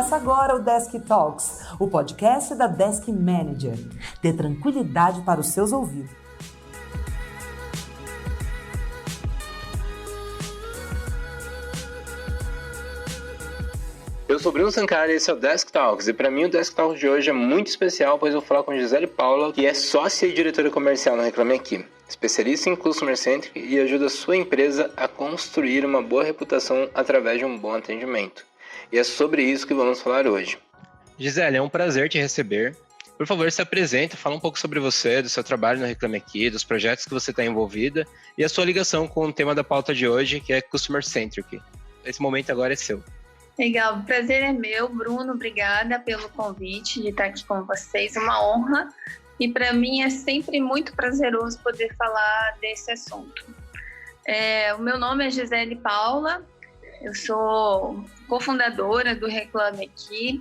Começa agora o Desk Talks, o podcast da Desk Manager. Dê tranquilidade para os seus ouvidos. Eu sou Bruno Sankara e esse é o Desk Talks. E para mim o Desk Talks de hoje é muito especial, pois eu vou falar com Gisele Paula, que é sócia e diretora comercial na Reclame Aqui, especialista em Customer Centric e ajuda a sua empresa a construir uma boa reputação através de um bom atendimento. E é sobre isso que vamos falar hoje. Gisele, é um prazer te receber. Por favor, se apresente, fala um pouco sobre você, do seu trabalho na Reclame Aqui, dos projetos que você está envolvida e a sua ligação com o tema da pauta de hoje, que é Customer Centric. Esse momento agora é seu. Legal, o prazer é meu, Bruno, obrigada pelo convite de estar aqui com vocês, uma honra. E para mim é sempre muito prazeroso poder falar desse assunto. O meu nome é Gisele Paula, eu sou cofundadora do Reclame Aqui.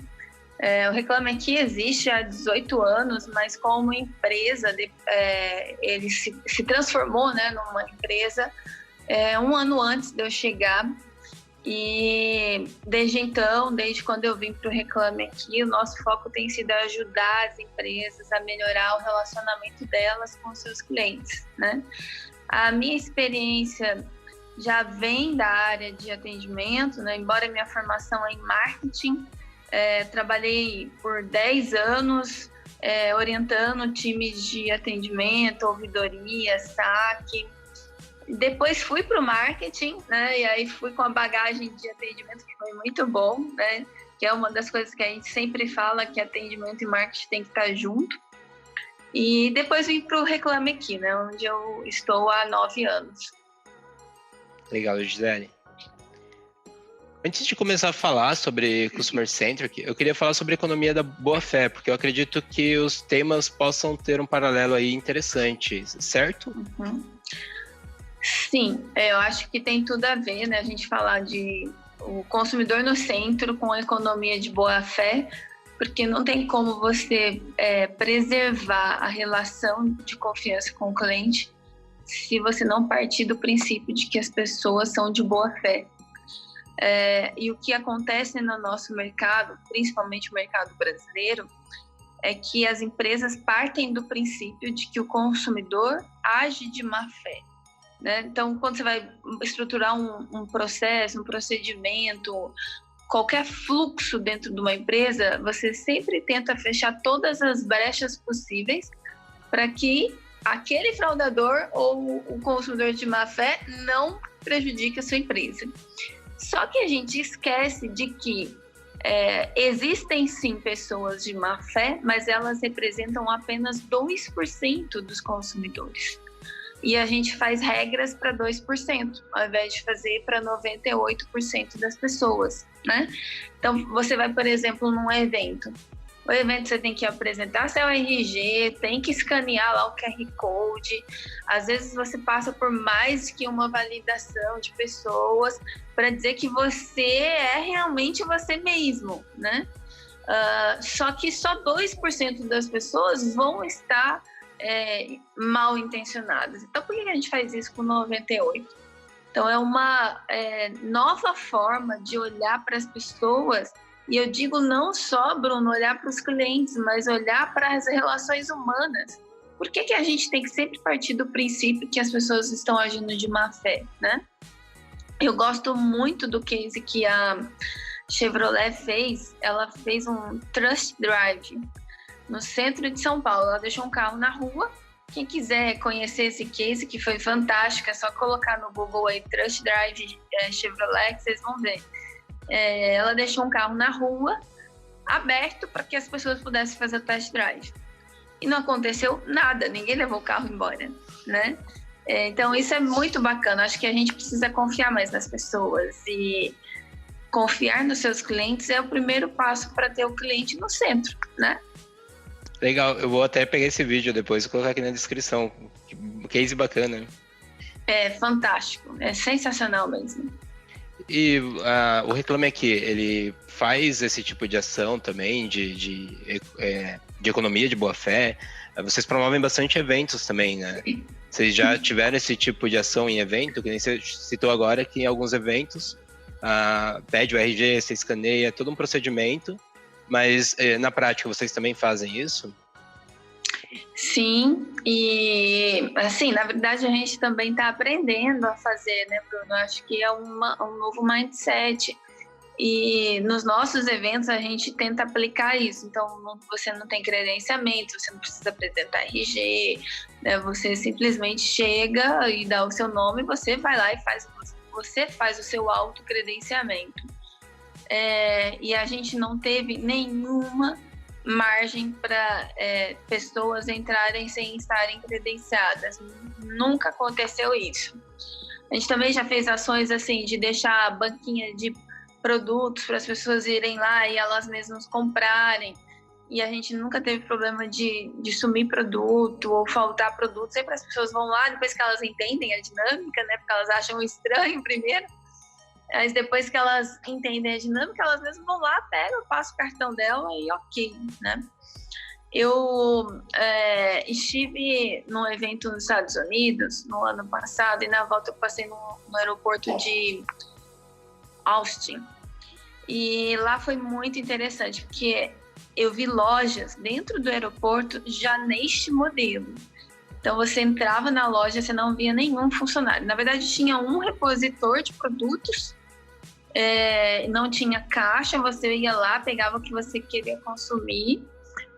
O Reclame Aqui existe há 18 anos, mas como empresa, ele se transformou, né, numa empresa um ano antes de eu chegar. E desde então, desde quando eu vim para o Reclame Aqui, o nosso foco tem sido ajudar as empresas a melhorar o relacionamento delas com seus clientes, né? A minha experiência já vem da área de atendimento, né? Embora minha formação é em marketing, trabalhei por 10 anos orientando times de atendimento, ouvidoria, saque. Depois fui para o marketing, né? E aí fui com a bagagem de atendimento, que foi muito bom, né? Que é uma das coisas que a gente sempre fala, que atendimento e marketing tem que estar junto. E depois vim para o Reclame Aqui, né? Onde eu estou há 9 anos. Legal, Gisele. Antes de começar a falar sobre Customer Centric, eu queria falar sobre a economia da boa-fé, porque eu acredito que os temas possam ter um paralelo aí interessante, certo? Uhum. Sim, eu acho que tem tudo a ver, né? A gente falar de o consumidor no centro com a economia de boa-fé, porque não tem como você preservar a relação de confiança com o cliente se você não partir do princípio de que as pessoas são de boa-fé. E o que acontece no nosso mercado, principalmente o mercado brasileiro, é que as empresas partem do princípio de que o consumidor age de má-fé. Né? Então, quando você vai estruturar um processo, um procedimento, qualquer fluxo dentro de uma empresa, você sempre tenta fechar todas as brechas possíveis para que aquele fraudador ou o consumidor de má fé não prejudique a sua empresa. Só que a gente esquece de que existem sim pessoas de má fé, mas elas representam apenas 2% dos consumidores. E a gente faz regras para 2%, ao invés de fazer para 98% das pessoas, né? Então, você vai, por exemplo, num evento. O evento você tem que apresentar seu RG, tem que escanear lá o QR Code. Às vezes você passa por mais que uma validação de pessoas para dizer que você é realmente você mesmo, né? Só que só 2% das pessoas vão estar mal intencionadas. Então, por que a gente faz isso com 98%? Então, é uma nova forma de olhar para as pessoas, e eu digo não só, Bruno, olhar para os clientes, mas olhar para as relações humanas. Por que a gente tem que sempre partir do princípio que as pessoas estão agindo de má fé, né? Eu gosto muito do case que a Chevrolet fez. Ela fez um Trust Drive no centro de São Paulo. Ela deixou um carro na rua. Quem quiser conhecer esse case, que foi fantástico, é só colocar no Google aí Trust Drive Chevrolet, que vocês vão ver. Ela deixou um carro na rua, aberto, para que as pessoas pudessem fazer o test drive. E não aconteceu nada, ninguém levou o carro embora, né? Então isso é muito bacana. Acho que a gente precisa confiar mais nas pessoas, e confiar nos seus clientes é o primeiro passo para ter o cliente no centro, né? Legal, eu vou até pegar esse vídeo depois e colocar aqui na descrição. Case bacana. É fantástico, é sensacional mesmo. E o Reclame Aqui, ele faz esse tipo de ação também, de economia de boa-fé? Vocês promovem bastante eventos também, né? Vocês já tiveram esse tipo de ação em evento? Que nem você citou agora que em alguns eventos pede o RG, você escaneia, é todo um procedimento, mas na prática vocês também fazem isso? Sim, e assim, na verdade a gente também está aprendendo a fazer, né, Bruno? Acho que é um novo mindset. E nos nossos eventos a gente tenta aplicar isso. Então, você não tem credenciamento, você não precisa apresentar RG, né? Você simplesmente chega e dá o seu nome, você vai lá e você faz o seu autocredenciamento. E a gente não teve nenhuma margem para pessoas entrarem sem estarem credenciadas. Nunca aconteceu isso. A gente também já fez ações assim de deixar a banquinha de produtos para as pessoas irem lá e elas mesmas comprarem, e a gente nunca teve problema de sumir produto ou faltar produto. Sempre as pessoas vão lá depois que elas entendem a dinâmica, né, porque elas acham estranho primeiro, mas depois que elas entendem a dinâmica, elas mesmas vão lá, pegam, passam o cartão dela e ok, né. Eu estive num evento nos Estados Unidos no ano passado, e na volta eu passei no aeroporto de Austin. E lá foi muito interessante, porque eu vi lojas dentro do aeroporto já neste modelo. Então, você entrava na loja, você não via nenhum funcionário. Na verdade, tinha um repositor de produtos, não tinha caixa, você ia lá, pegava o que você queria consumir,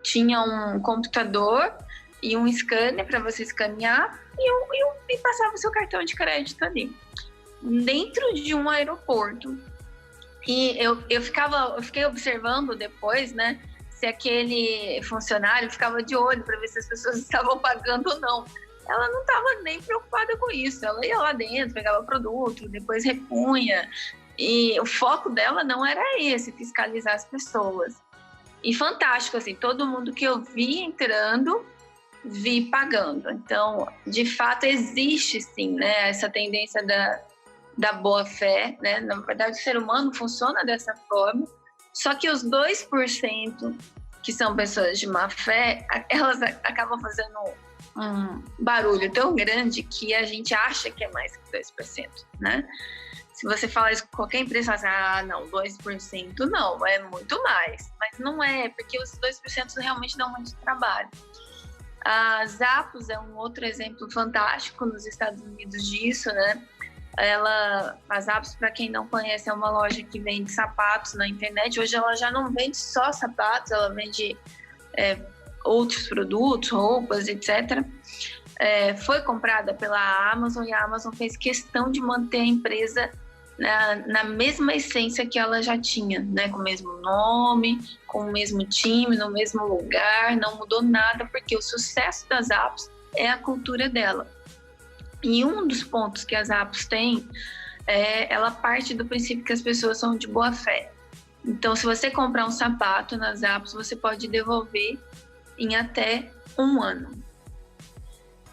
tinha um computador e um scanner para você escanear e passava o seu cartão de crédito ali, dentro de um aeroporto. E eu fiquei observando depois, né, se aquele funcionário ficava de olho para ver se as pessoas estavam pagando ou não. Ela não estava nem preocupada com isso. Ela ia lá dentro, pegava produto, depois repunha. E o foco dela não era esse, fiscalizar as pessoas. E fantástico, assim, todo mundo que eu vi entrando, vi pagando. Então, de fato, existe sim, né, essa tendência da boa-fé, né? Na verdade, o ser humano funciona dessa forma, só que os 2% que são pessoas de má-fé, elas acabam fazendo um barulho tão grande que a gente acha que é mais que 2%, né? Se você falar isso com qualquer empresa, você fala, não, 2% não, é muito mais. Mas não é, porque os 2% realmente dão muito trabalho. A Zappos é um outro exemplo fantástico nos Estados Unidos disso, né? A Zappos, para quem não conhece, é uma loja que vende sapatos na internet. Hoje ela já não vende só sapatos, ela vende outros produtos, roupas, etc. Foi comprada pela Amazon, e a Amazon fez questão de manter a empresa na mesma essência que ela já tinha, né? Com o mesmo nome, com o mesmo time, no mesmo lugar, não mudou nada, porque o sucesso das Zappos é a cultura dela. E um dos pontos que as Zappos tem, ela parte do princípio que as pessoas são de boa fé. Então, se você comprar um sapato nas Zappos, você pode devolver em até 1 ano.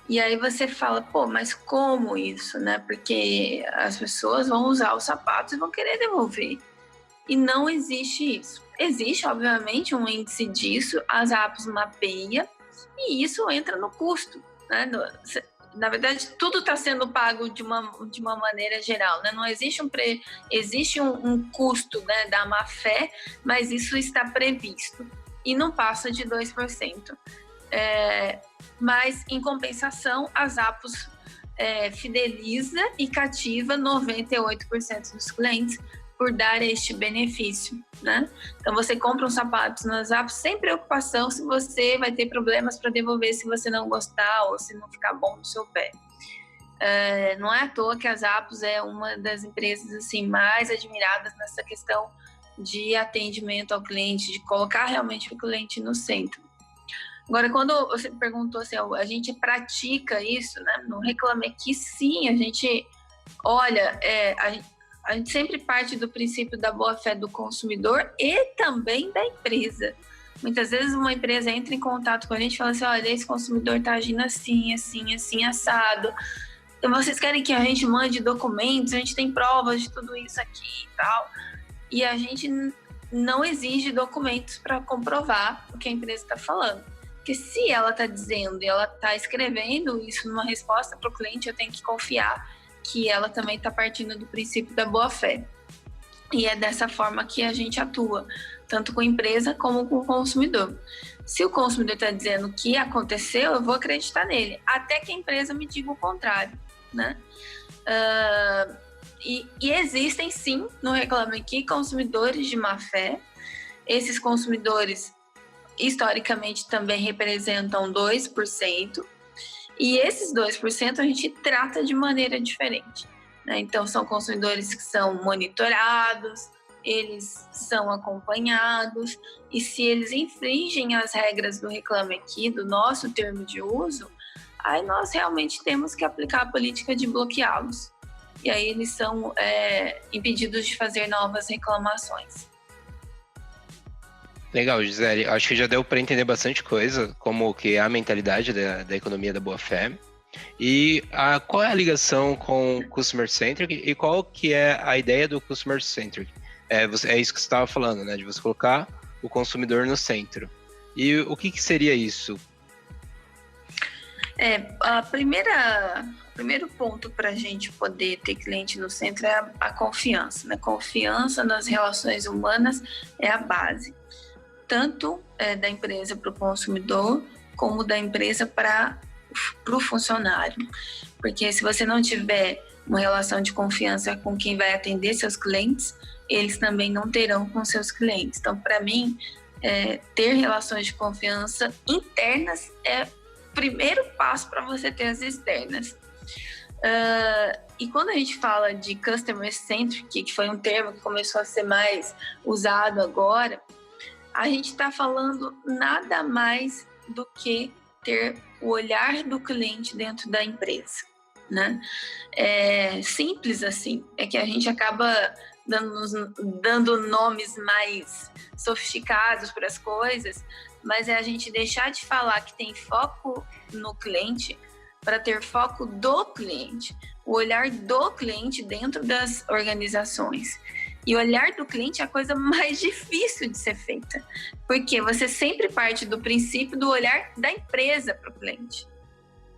E aí você fala, pô, mas como isso, né? Porque as pessoas vão usar os sapatos e vão querer devolver. E não existe isso. Existe, obviamente, um índice disso, as Zappos mapeia, e isso entra no custo, né? Na verdade, tudo está sendo pago de uma maneira geral, né? Não existe existe um custo, né, da má-fé, mas isso está previsto e não passa de 2%. Mas, em compensação, a Zappos fideliza e cativa 98% dos clientes por dar este benefício, né? Então, você compra um sapato nas Zappos sem preocupação se você vai ter problemas para devolver se você não gostar ou se não ficar bom no seu pé. Não é à toa que a Zappos é uma das empresas assim, mais admiradas nessa questão de atendimento ao cliente, de colocar realmente o cliente no centro. Agora, quando você perguntou se a gente pratica isso, né? No Reclame Aqui, sim, a gente olha, a gente sempre parte do princípio da boa-fé do consumidor e também da empresa. Muitas vezes uma empresa entra em contato com a gente e fala assim, olha, esse consumidor está agindo assim, assim, assim, assado. Então, vocês querem que a gente mande documentos, a gente tem provas de tudo isso aqui e tal. E a gente não exige documentos para comprovar o que a empresa está falando. Porque se ela está dizendo e ela está escrevendo isso numa resposta para o cliente, eu tenho que confiar que ela também está partindo do princípio da boa-fé. E é dessa forma que a gente atua, tanto com a empresa como com o consumidor. Se o consumidor está dizendo que aconteceu, eu vou acreditar nele, até que a empresa me diga o contrário, né? E existem, sim, no Reclame Aqui, consumidores de má fé. Esses consumidores, historicamente, também representam 2%. E esses 2% a gente trata de maneira diferente, né? Então, são consumidores que são monitorados, eles são acompanhados, e se eles infringem as regras do Reclame Aqui, do nosso termo de uso, aí nós realmente temos que aplicar a política de bloqueá-los. E aí eles são impedidos de fazer novas reclamações. Legal, Gisele. Acho que já deu para entender bastante coisa, como que é a mentalidade da economia da boa-fé. E qual é a ligação com o Customer Centric e qual que é a ideia do Customer Centric? É isso que você estava falando, né? De você colocar o consumidor no centro. E o que seria isso? O primeiro ponto para a gente poder ter cliente no centro é a confiança, né? Confiança nas relações humanas é a base, tanto da empresa para o consumidor, como da empresa para o funcionário. Porque se você não tiver uma relação de confiança com quem vai atender seus clientes, eles também não terão com seus clientes. Então, para mim, ter relações de confiança internas é o primeiro passo para você ter as externas. E quando a gente fala de Customer Centric, que foi um termo que começou a ser mais usado agora, a gente está falando nada mais do que ter o olhar do cliente dentro da empresa, né? É simples assim, é que a gente acaba dando nomes mais sofisticados para as coisas, mas é a gente deixar de falar que tem foco no cliente para ter foco do cliente, o olhar do cliente dentro das organizações. E o olhar do cliente é a coisa mais difícil de ser feita, porque você sempre parte do princípio do olhar da empresa para o cliente,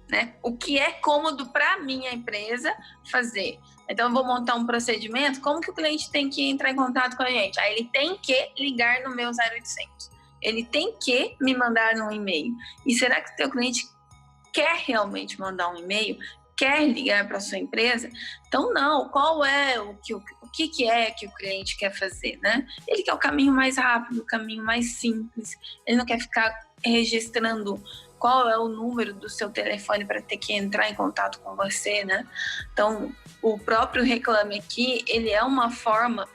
né? O que é cômodo para minha empresa fazer. Então, eu vou montar um procedimento, como que o cliente tem que entrar em contato com a gente? Aí ele tem que ligar no meu 0800, ele tem que me mandar um e-mail. E será que o teu cliente quer realmente mandar um e-mail? Quer ligar para a sua empresa? Então, não. Qual é o que é que o cliente quer fazer, né? Ele quer o caminho mais rápido, o caminho mais simples. Ele não quer ficar registrando qual é o número do seu telefone para ter que entrar em contato com você, né? Então, o próprio Reclame Aqui, ele é uma forma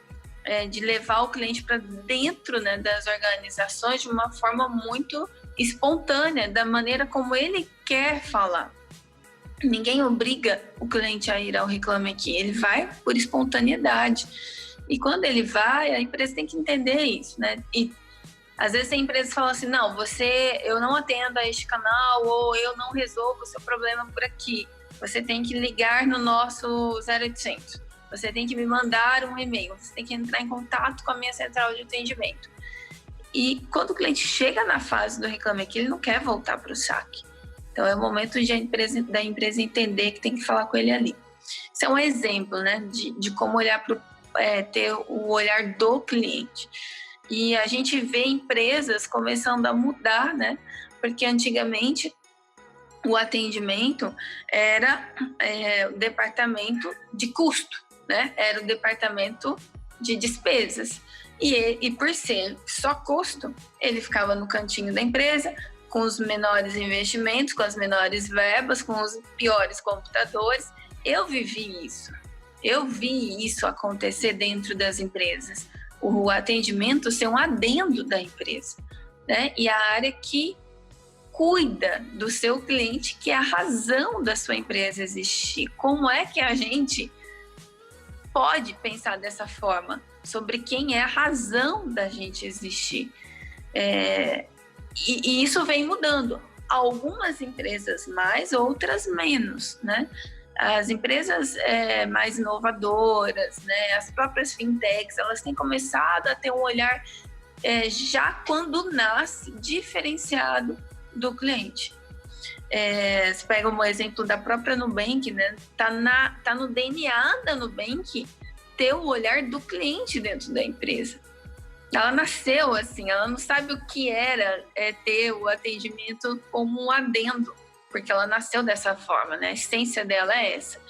de levar o cliente para dentro, né, das organizações de uma forma muito espontânea, da maneira como ele quer falar. Ninguém obriga o cliente a ir ao Reclame Aqui, ele vai por espontaneidade. E quando ele vai, a empresa tem que entender isso, né? E às vezes a empresa fala assim, não, eu não atendo a este canal, ou eu não resolvo o seu problema por aqui. Você tem que ligar no nosso 0800. Você tem que me mandar um e-mail. Você tem que entrar em contato com a minha central de atendimento. E quando o cliente chega na fase do Reclame Aqui, ele não quer voltar para o saque. Então, é o momento da empresa entender que tem que falar com ele ali. Isso é um exemplo, né, de como olhar ter o olhar do cliente. E a gente vê empresas começando a mudar, né, porque antigamente o atendimento era o departamento de custo, né, era o departamento de despesas. E por ser só custo, ele ficava no cantinho da empresa, com os menores investimentos, com as menores verbas, com os piores computadores. Eu vivi isso. Eu vi isso acontecer dentro das empresas. O atendimento ser um adendo da empresa, né? E a área que cuida do seu cliente, que é a razão da sua empresa existir. Como é que a gente pode pensar dessa forma sobre quem é a razão da gente existir? E isso vem mudando. Algumas empresas mais, outras menos, né? As empresas mais inovadoras, né? As próprias fintechs, elas têm começado a ter um olhar já quando nasce diferenciado do cliente. Você pega um exemplo da própria Nubank, né? Tá no DNA da Nubank ter o olhar do cliente dentro da empresa. Ela nasceu assim, ela não sabe o que era ter o atendimento como um adendo, porque ela nasceu dessa forma, né? A essência dela é essa.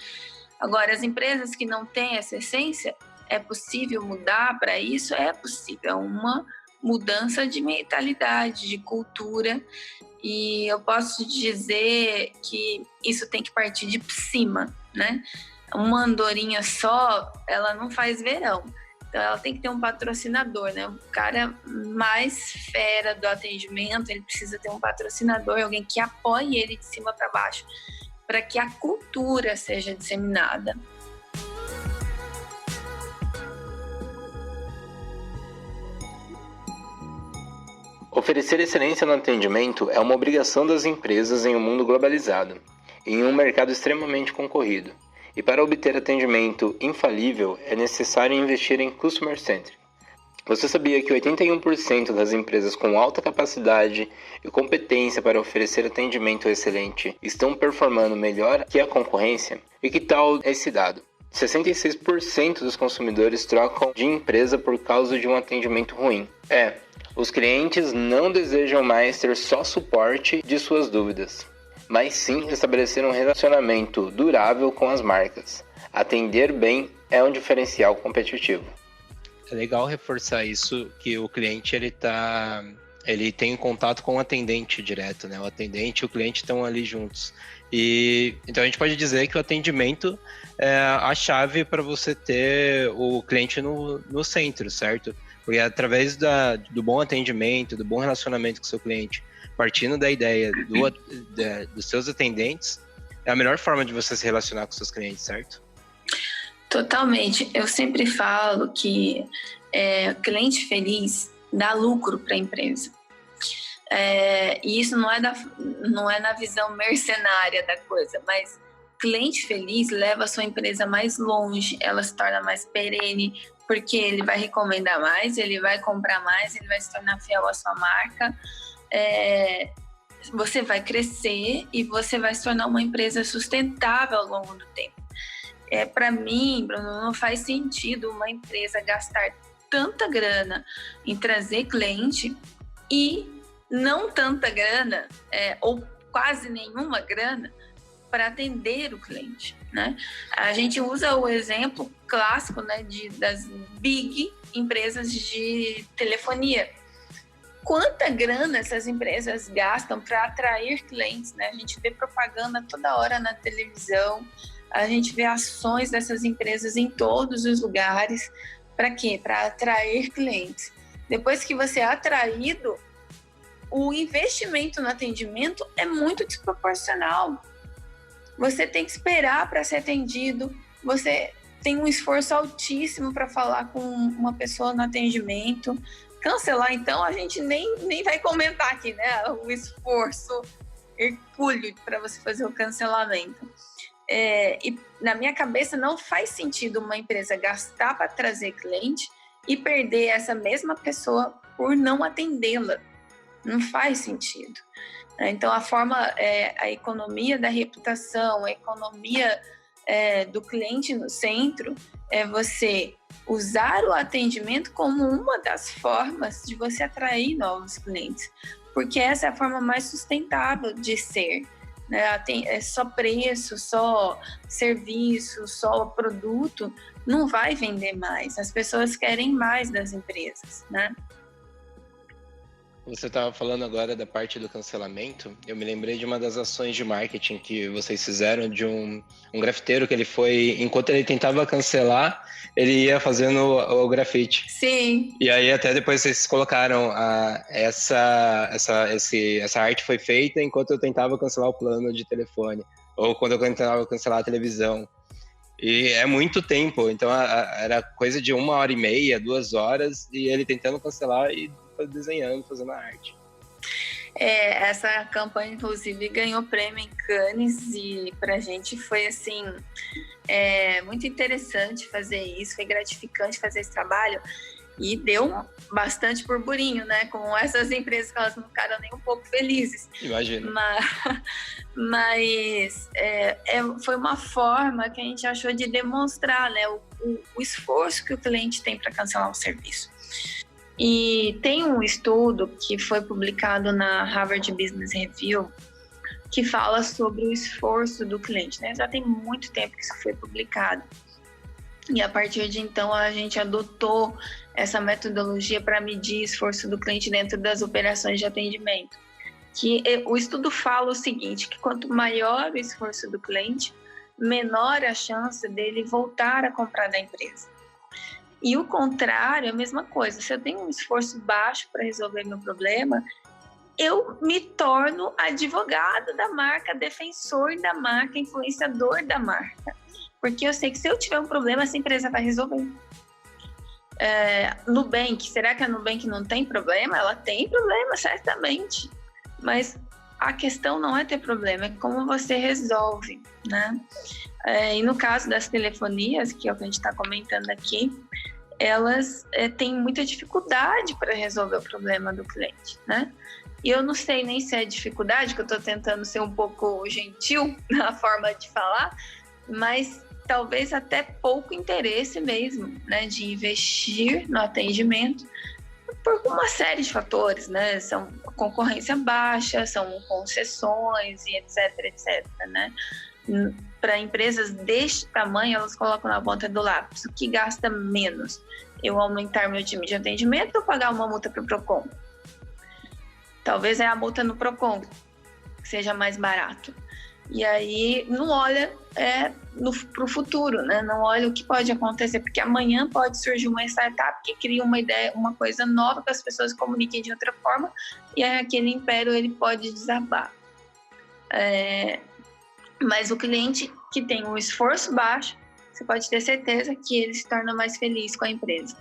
Agora, as empresas que não têm essa essência, é possível mudar para isso? É possível, é uma mudança de mentalidade, de cultura, e eu posso dizer que isso tem que partir de cima, né? Uma andorinha só, ela não faz verão. Então, ela tem que ter um patrocinador, né? O cara mais fera do atendimento, ele precisa ter um patrocinador, alguém que apoie ele de cima para baixo, para que a cultura seja disseminada. Oferecer excelência no atendimento é uma obrigação das empresas em um mundo globalizado, em um mercado extremamente concorrido. E para obter atendimento infalível, é necessário investir em Customer Centric. Você sabia que 81% das empresas com alta capacidade e competência para oferecer atendimento excelente estão performando melhor que a concorrência? E que tal esse dado? 66% dos consumidores trocam de empresa por causa de um atendimento ruim. Os clientes não desejam mais ter só suporte de suas dúvidas, mas sim estabelecer um relacionamento durável com as marcas. Atender bem é um diferencial competitivo. É legal reforçar isso, que o cliente ele tem contato com o atendente direto, né? O atendente e o cliente estão ali juntos. E então a gente pode dizer que o atendimento é a chave para você ter o cliente no centro, certo? Porque através do bom atendimento, do bom relacionamento com o seu cliente, partindo da ideia dos seus atendentes, é a melhor forma de você se relacionar com seus clientes, certo? Totalmente. Eu sempre falo que cliente feliz dá lucro para a empresa. E isso não é na visão mercenária da coisa, mas cliente feliz leva a sua empresa mais longe, ela se torna mais perene, porque ele vai recomendar mais, ele vai comprar mais, ele vai se tornar fiel à sua marca. Você vai crescer e você vai se tornar uma empresa sustentável ao longo do tempo. Para mim, Bruno, não faz sentido uma empresa gastar tanta grana em trazer cliente e não tanta grana, ou quase nenhuma grana, para atender o cliente, né? A gente usa o exemplo clássico, né, das big empresas de telefonia. Quanta grana essas empresas gastam para atrair clientes, né? A gente vê propaganda toda hora na televisão, a gente vê ações dessas empresas em todos os lugares. Para quê? Para atrair clientes. Depois que você é atraído, o investimento no atendimento é muito desproporcional. Você tem que esperar para ser atendido, você tem um esforço altíssimo para falar com uma pessoa no atendimento. Cancelar, então, a gente nem vai comentar aqui, né? O esforço hercúleo para você fazer o cancelamento. E na minha cabeça não faz sentido uma empresa gastar para trazer cliente e perder essa mesma pessoa por não atendê-la. Não faz sentido. Então, a economia da reputação, a economia do cliente no centro, é você usar o atendimento como uma das formas de você atrair novos clientes, porque essa é a forma mais sustentável de ser, né? Só preço, só serviço, só produto não vai vender mais. As pessoas querem mais das empresas, né? Você estava falando agora da parte do cancelamento. Eu me lembrei de uma das ações de marketing que vocês fizeram, de um grafiteiro que ele foi, enquanto ele tentava cancelar, ele ia fazendo o grafite. Sim. E aí até depois vocês colocaram essa arte foi feita enquanto eu tentava cancelar o plano de telefone, ou quando eu tentava cancelar a televisão. E é muito tempo, então era coisa de 1h30, 2 horas, e ele tentando cancelar e desenhando, fazendo a arte. Essa campanha, inclusive, ganhou prêmio em Cannes, e pra gente foi, assim, muito interessante fazer isso, foi gratificante fazer esse trabalho, e deu bastante burburinho, né, com essas empresas que elas não ficaram nem um pouco felizes. Imagina. Mas foi uma forma que a gente achou de demonstrar, né, o esforço que o cliente tem para cancelar um serviço. E tem um estudo que foi publicado na Harvard Business Review que fala sobre o esforço do cliente, né? Já tem muito tempo que isso foi publicado. E a partir de então a gente adotou essa metodologia para medir o esforço do cliente dentro das operações de atendimento. Que o estudo fala o seguinte, que quanto maior o esforço do cliente, menor a chance dele voltar a comprar da empresa. E o contrário é a mesma coisa. Se eu tenho um esforço baixo para resolver meu problema, eu me torno advogado da marca, defensor da marca, influenciador da marca. Porque eu sei que se eu tiver um problema, essa empresa vai resolver. Nubank, será que a Nubank não tem problema? Ela tem problema, certamente. Mas a questão não é ter problema, é como você resolve, né? E no caso das telefonias, que é o que a gente está comentando aqui, elas têm muita dificuldade para resolver o problema do cliente, né? E eu não sei nem se é dificuldade, que eu estou tentando ser um pouco gentil na forma de falar, mas talvez até pouco interesse mesmo, né, de investir no atendimento por uma série de fatores, né? São concorrência baixa, são concessões e etc, né? Para empresas deste tamanho, elas colocam na ponta do lápis. O que gasta menos? Eu aumentar meu time de atendimento ou pagar uma multa para o Procon? Talvez é a multa no Procon que seja mais barato. E aí não olha para o futuro, né? Não olha o que pode acontecer, porque amanhã pode surgir uma startup que cria uma ideia, uma coisa nova que as pessoas comuniquem de outra forma, e aí aquele império ele pode desabar. Mas o cliente que tem um esforço baixo, você pode ter certeza que ele se torna mais feliz com a empresa.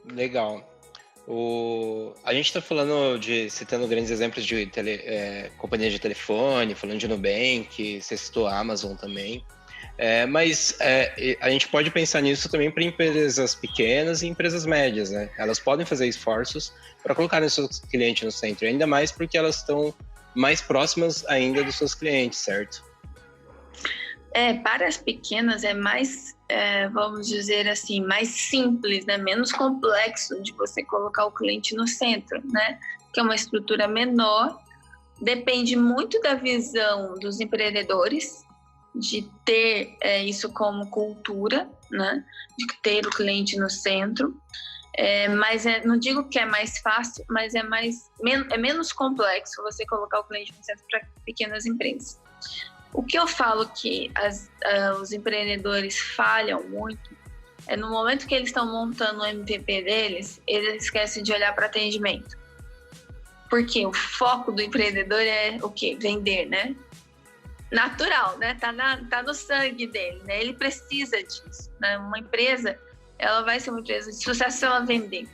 Legal. A gente está falando citando grandes exemplos de companhias de telefone, falando de Nubank, você citou a Amazon também. Mas a gente pode pensar nisso também para empresas pequenas e empresas médias, né? Elas podem fazer esforços para colocar os seus clientes no centro, ainda mais porque elas estão mais próximas ainda dos seus clientes, certo? Para as pequenas é mais, vamos dizer assim, mais simples, né? Menos complexo de você colocar o cliente no centro, né? Que é uma estrutura menor, depende muito da visão dos empreendedores, de ter isso como cultura, né? De ter o cliente no centro. Mas não digo que é mais fácil, mas é menos complexo você colocar o cliente no centro para pequenas empresas. O que eu falo que os empreendedores falham muito é no momento que eles estão montando o MVP deles, eles esquecem de olhar para atendimento. Porque o foco do empreendedor é o quê? Vender, né? Natural, né? Tá no sangue dele, né? Ele precisa disso, né? Uma empresa, ela vai ser uma empresa de sucesso se ela vender.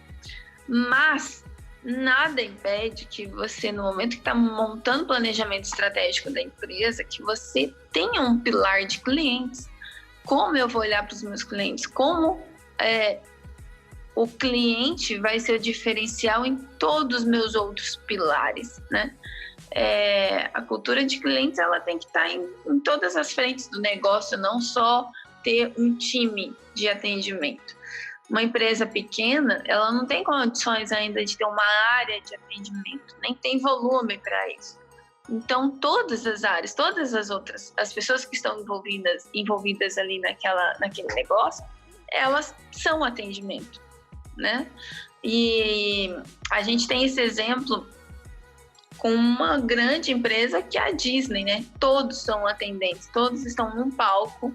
Mas nada impede que você, no momento que está montando o planejamento estratégico da empresa, que você tenha um pilar de clientes. Como eu vou olhar para os meus clientes? Como o cliente vai ser o diferencial em todos os meus outros pilares, né? A cultura de clientes, ela tem que estar em todas as frentes do negócio, não só ter um time de atendimento. Uma empresa pequena, ela não tem condições ainda de ter uma área de atendimento, nem tem volume para isso. Então, todas as áreas, todas as outras, as pessoas que estão envolvidas ali naquele negócio, elas são atendimento, né? E a gente tem esse exemplo com uma grande empresa que é a Disney, né? Todos são atendentes, todos estão num palco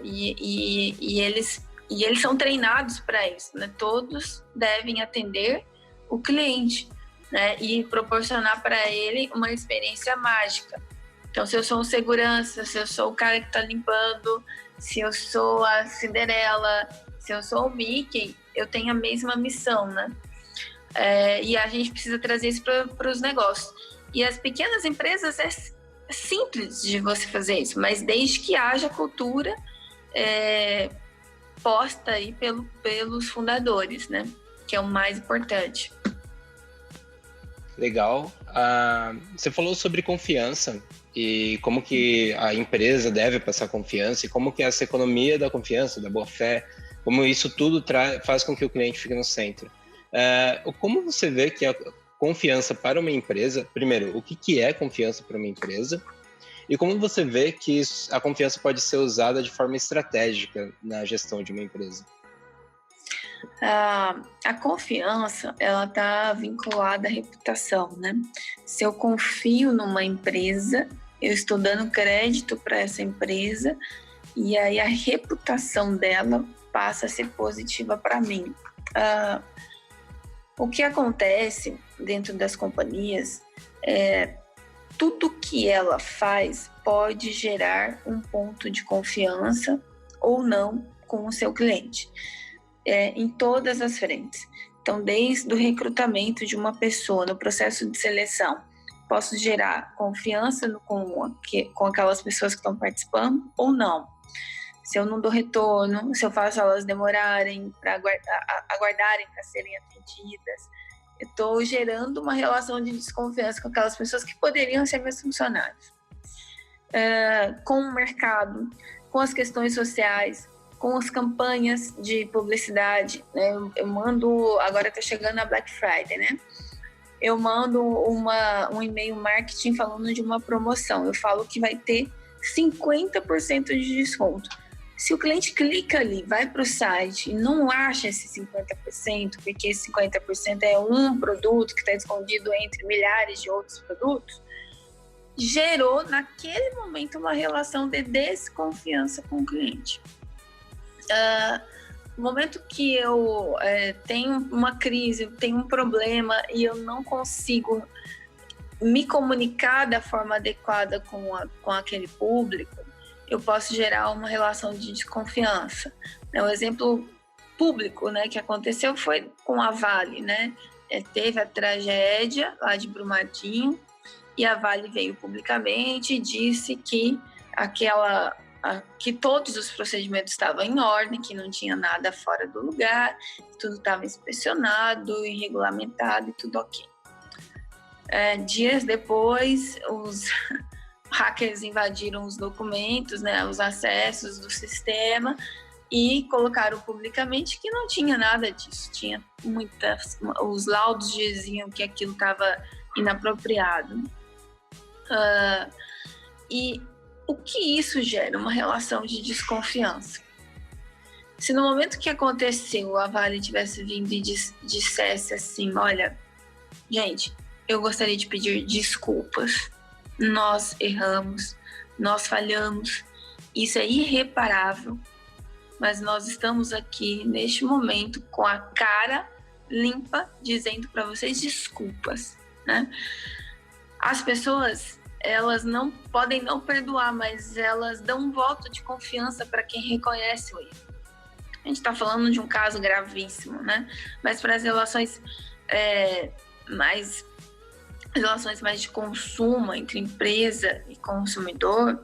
e eles são treinados para isso, né? Todos devem atender o cliente, né? E proporcionar para ele uma experiência mágica. Então, se eu sou um segurança, se eu sou o cara que está limpando, se eu sou a Cinderela, se eu sou o Mickey, eu tenho a mesma missão, né? E a gente precisa trazer isso para os negócios. E as pequenas empresas é simples de você fazer isso, mas desde que haja cultura posta aí pelos fundadores, né? Que é o mais importante. Legal. Você falou sobre confiança e como que a empresa deve passar confiança e como que essa economia da confiança, da boa-fé, como isso tudo faz com que o cliente fique no centro. Como você vê que a confiança para uma empresa, primeiro, o que é confiança para uma empresa? E como você vê que a confiança pode ser usada de forma estratégica na gestão de uma empresa? A confiança, ela está vinculada à reputação, né? Se eu confio numa empresa, eu estou dando crédito para essa empresa e aí a reputação dela passa a ser positiva para mim. O que acontece dentro das companhias é tudo que ela faz pode gerar um ponto de confiança ou não com o seu cliente. Em todas as frentes. Então, desde o recrutamento de uma pessoa no processo de seleção, posso gerar confiança com aquelas pessoas que estão participando ou não. Se eu não dou retorno, se eu faço elas demorarem para aguardarem para serem atendidas, eu estou gerando uma relação de desconfiança com aquelas pessoas que poderiam ser meus funcionários. Com o mercado, com as questões sociais, com as campanhas de publicidade, né? Eu mando, agora está chegando a Black Friday, né? Eu mando um e-mail marketing falando de uma promoção. Eu falo que vai ter 50% de desconto. Se o cliente clica ali, vai para o site e não acha esse 50%, porque esse 50% é um produto que está escondido entre milhares de outros produtos, gerou naquele momento uma relação de desconfiança com o cliente. No momento que eu tenho uma crise, eu tenho um problema e eu não consigo me comunicar da forma adequada com aquele público, eu posso gerar uma relação de desconfiança. Um exemplo público, né, que aconteceu foi com a Vale, né? Teve a tragédia lá de Brumadinho e a Vale veio publicamente e disse que que todos os procedimentos estavam em ordem, que não tinha nada fora do lugar, tudo estava inspecionado e regulamentado e tudo ok. Dias depois, os hackers invadiram os documentos, né, os acessos do sistema e colocaram publicamente que não tinha nada disso. Os laudos diziam que aquilo estava inapropriado. E o que isso gera? Uma relação de desconfiança. Se no momento que aconteceu a Vale tivesse vindo e dissesse assim, olha, gente, eu gostaria de pedir desculpas, nós erramos, nós falhamos, isso é irreparável, mas nós estamos aqui neste momento com a cara limpa, dizendo para vocês desculpas, né? As pessoas, elas não podem não perdoar, mas elas dão um voto de confiança para quem reconhece o erro. A gente está falando de um caso gravíssimo, né? Mas para as relações mais de consumo entre empresa e consumidor,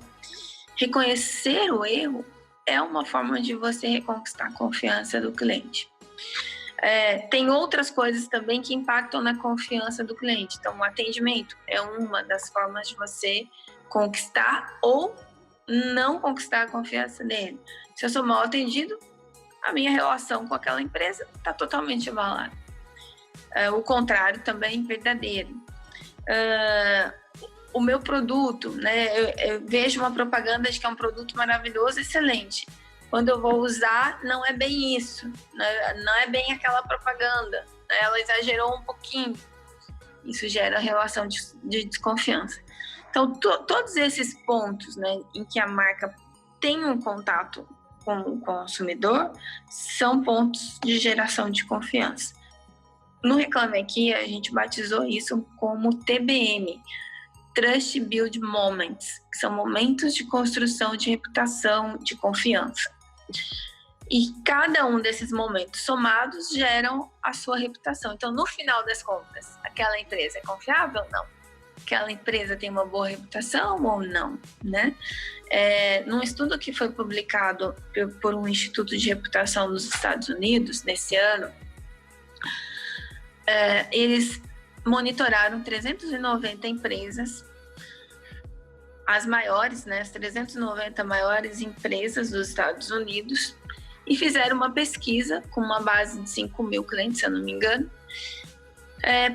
reconhecer o erro é uma forma de você reconquistar a confiança do cliente. Tem outras coisas também que impactam na confiança do cliente. Então, o atendimento é uma das formas de você conquistar ou não conquistar a confiança dele. Se eu sou mal atendido, a minha relação com aquela empresa está totalmente abalada. O contrário também é verdadeiro. O meu produto, né, eu vejo uma propaganda de que é um produto maravilhoso, excelente. Quando eu vou usar, não é bem isso, né? Não é bem aquela propaganda, né? Ela exagerou um pouquinho. Isso gera relação de desconfiança. Então, todos esses pontos, né, em que a marca tem um contato com o consumidor são pontos de geração de confiança. No Reclame Aqui, a gente batizou isso como TBM, Trust Build Moments, que são momentos de construção de reputação, de confiança. E cada um desses momentos somados geram a sua reputação. Então, no final das contas, aquela empresa é confiável ou não? Aquela empresa tem uma boa reputação ou não, né? Num estudo que foi publicado por um instituto de reputação nos Estados Unidos, nesse ano, eles monitoraram 390 empresas, as maiores, né, as 390 maiores empresas dos Estados Unidos, e fizeram uma pesquisa com uma base de 5 mil clientes, se eu não me engano,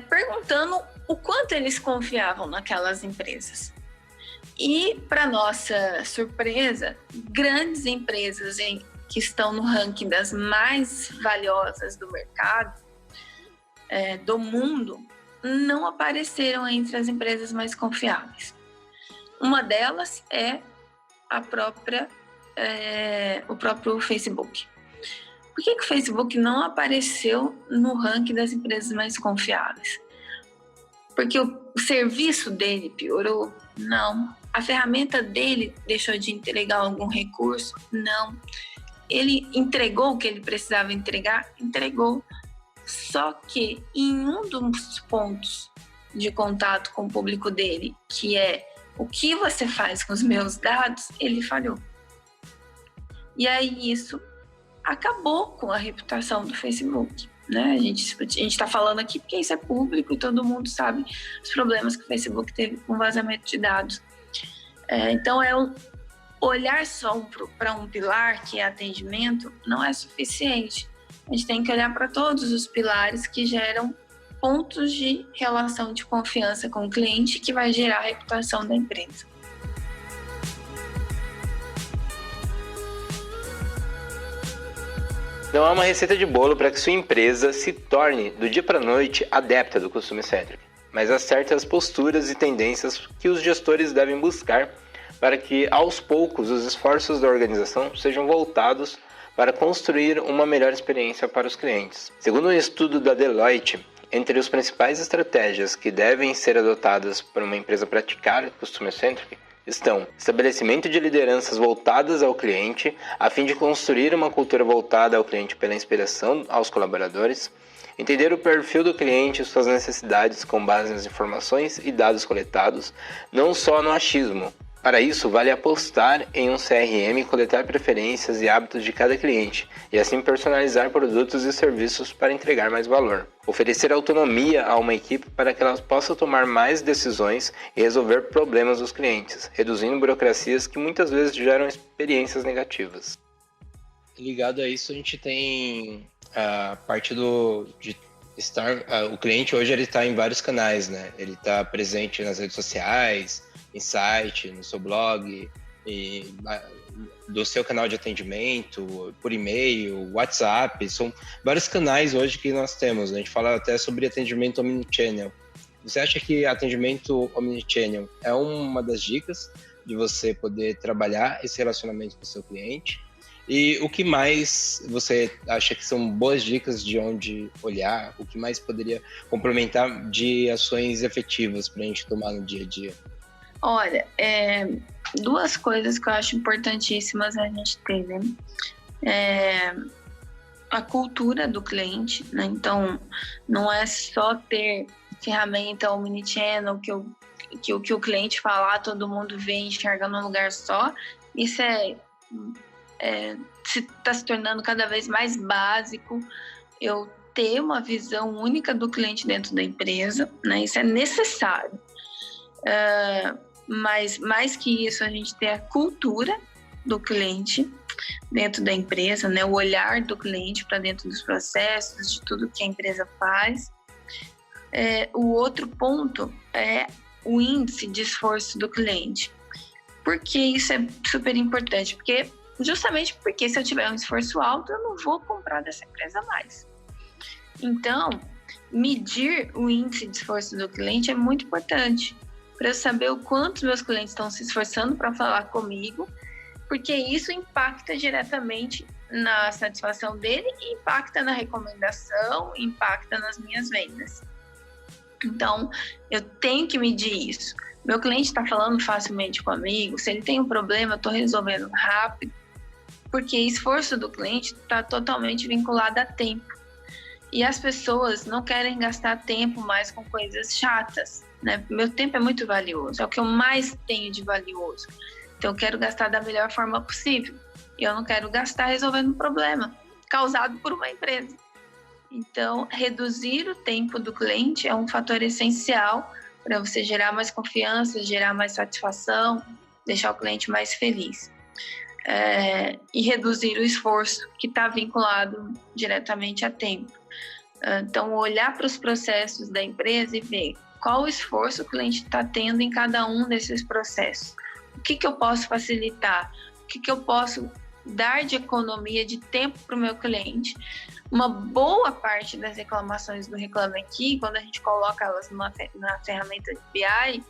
perguntando o quanto eles confiavam naquelas empresas. E, para nossa surpresa, grandes empresas que estão no ranking das mais valiosas do mercado, do mundo, não apareceram entre as empresas mais confiáveis. Uma delas é o próprio Facebook. Por que o Facebook não apareceu no ranking das empresas mais confiáveis? Porque o serviço dele piorou? Não. A ferramenta dele deixou de entregar algum recurso? Não. Ele entregou o que ele precisava entregar? Entregou. Só que em um dos pontos de contato com o público dele, que é o que você faz com os meus dados, ele falhou. E aí isso acabou com a reputação do Facebook, né? A gente está falando aqui porque isso é público e todo mundo sabe os problemas que o Facebook teve com vazamento de dados. Então, olhar só para um pilar, que é atendimento, não é suficiente. A gente tem que olhar para todos os pilares que geram pontos de relação de confiança com o cliente, que vai gerar a reputação da empresa. Não há uma receita de bolo para que sua empresa se torne, do dia para a noite, adepta do Customer Centric, mas há certas posturas e tendências que os gestores devem buscar para que, aos poucos, os esforços da organização sejam voltados para construir uma melhor experiência para os clientes. Segundo um estudo da Deloitte, entre as principais estratégias que devem ser adotadas por uma empresa praticar Customer Centric estão estabelecimento de lideranças voltadas ao cliente, a fim de construir uma cultura voltada ao cliente pela inspiração aos colaboradores, entender o perfil do cliente e suas necessidades com base nas informações e dados coletados, não só no achismo. Para isso, vale apostar em um CRM e coletar preferências e hábitos de cada cliente, e assim personalizar produtos e serviços para entregar mais valor. Oferecer autonomia a uma equipe para que ela possa tomar mais decisões e resolver problemas dos clientes, reduzindo burocracias que muitas vezes geram experiências negativas. Ligado a isso, a gente tem a parte o cliente hoje ele está em vários canais, né? Ele está presente nas redes sociais, em site, no seu blog, e do seu canal de atendimento, por e-mail, WhatsApp, são vários canais hoje que nós temos. A gente fala até sobre atendimento omnichannel. Você acha que atendimento omnichannel é uma das dicas de você poder trabalhar esse relacionamento com o seu cliente? E o que mais você acha que são boas dicas de onde olhar? O que mais poderia complementar de ações efetivas para a gente tomar no dia a dia? Olha, duas coisas que eu acho importantíssimas a gente ter, né? A cultura do cliente, né? Então, não é só ter ferramenta omnichannel que o que o cliente falar, todo mundo vê e enxerga num lugar só. Isso está se tornando cada vez mais básico. Eu ter uma visão única do cliente dentro da empresa, né? Isso é necessário. Mas mais que isso, a gente tem a cultura do cliente dentro da empresa, né? O olhar do cliente para dentro dos processos, de tudo que a empresa faz. O outro ponto é o índice de esforço do cliente. Por que isso é super importante? Justamente porque se eu tiver um esforço alto, eu não vou comprar dessa empresa mais. Então, medir o índice de esforço do cliente é muito importante, para eu saber o quanto meus clientes estão se esforçando para falar comigo, porque isso impacta diretamente na satisfação dele, e impacta na recomendação, impacta nas minhas vendas. Então, eu tenho que medir isso. Meu cliente está falando facilmente comigo, se ele tem um problema, eu estou resolvendo rápido, porque esforço do cliente está totalmente vinculado a tempo. E as pessoas não querem gastar tempo mais com coisas chatas, né? Meu tempo é muito valioso, é o que eu mais tenho de valioso. Então, eu quero gastar da melhor forma possível. E eu não quero gastar resolvendo um problema causado por uma empresa. Então, reduzir o tempo do cliente é um fator essencial para você gerar mais confiança, gerar mais satisfação, deixar o cliente mais feliz. E reduzir o esforço que está vinculado diretamente a tempo. Então, olhar para os processos da empresa e ver qual o esforço o cliente está tendo em cada um desses processos. O que eu posso facilitar? O que eu posso dar de economia de tempo para o meu cliente? Uma boa parte das reclamações do Reclame Aqui, quando a gente coloca elas na ferramenta de BI,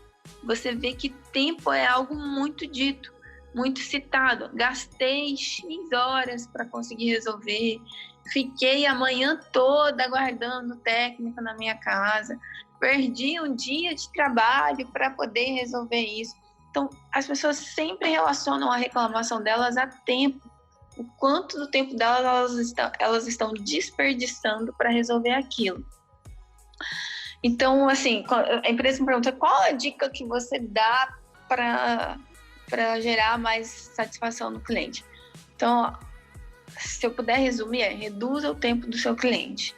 você vê que tempo é algo muito dito, muito citado. Gastei X horas para conseguir resolver, fiquei a manhã toda aguardando o técnico na minha casa, perdi um dia de trabalho para poder resolver isso. Então, as pessoas sempre relacionam a reclamação delas a tempo, o quanto do tempo delas elas estão desperdiçando para resolver aquilo. Então, assim, a empresa me pergunta qual a dica que você dá para gerar mais satisfação no cliente. Então, se eu puder resumir, reduza o tempo do seu cliente.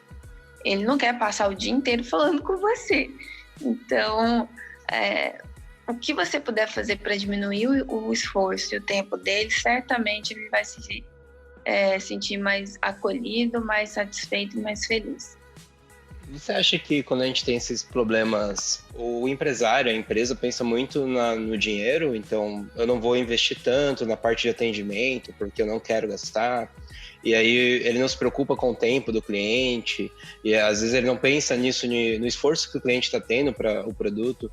Ele não quer passar o dia inteiro falando com você. Então, o que você puder fazer para diminuir o esforço e o tempo dele, certamente ele vai se sentir mais acolhido, mais satisfeito e mais feliz. Você acha que quando a gente tem esses problemas, o empresário, a empresa pensa muito no dinheiro, então eu não vou investir tanto na parte de atendimento porque eu não quero gastar, e aí ele não se preocupa com o tempo do cliente, e às vezes ele não pensa nisso, no esforço que o cliente está tendo para o produto.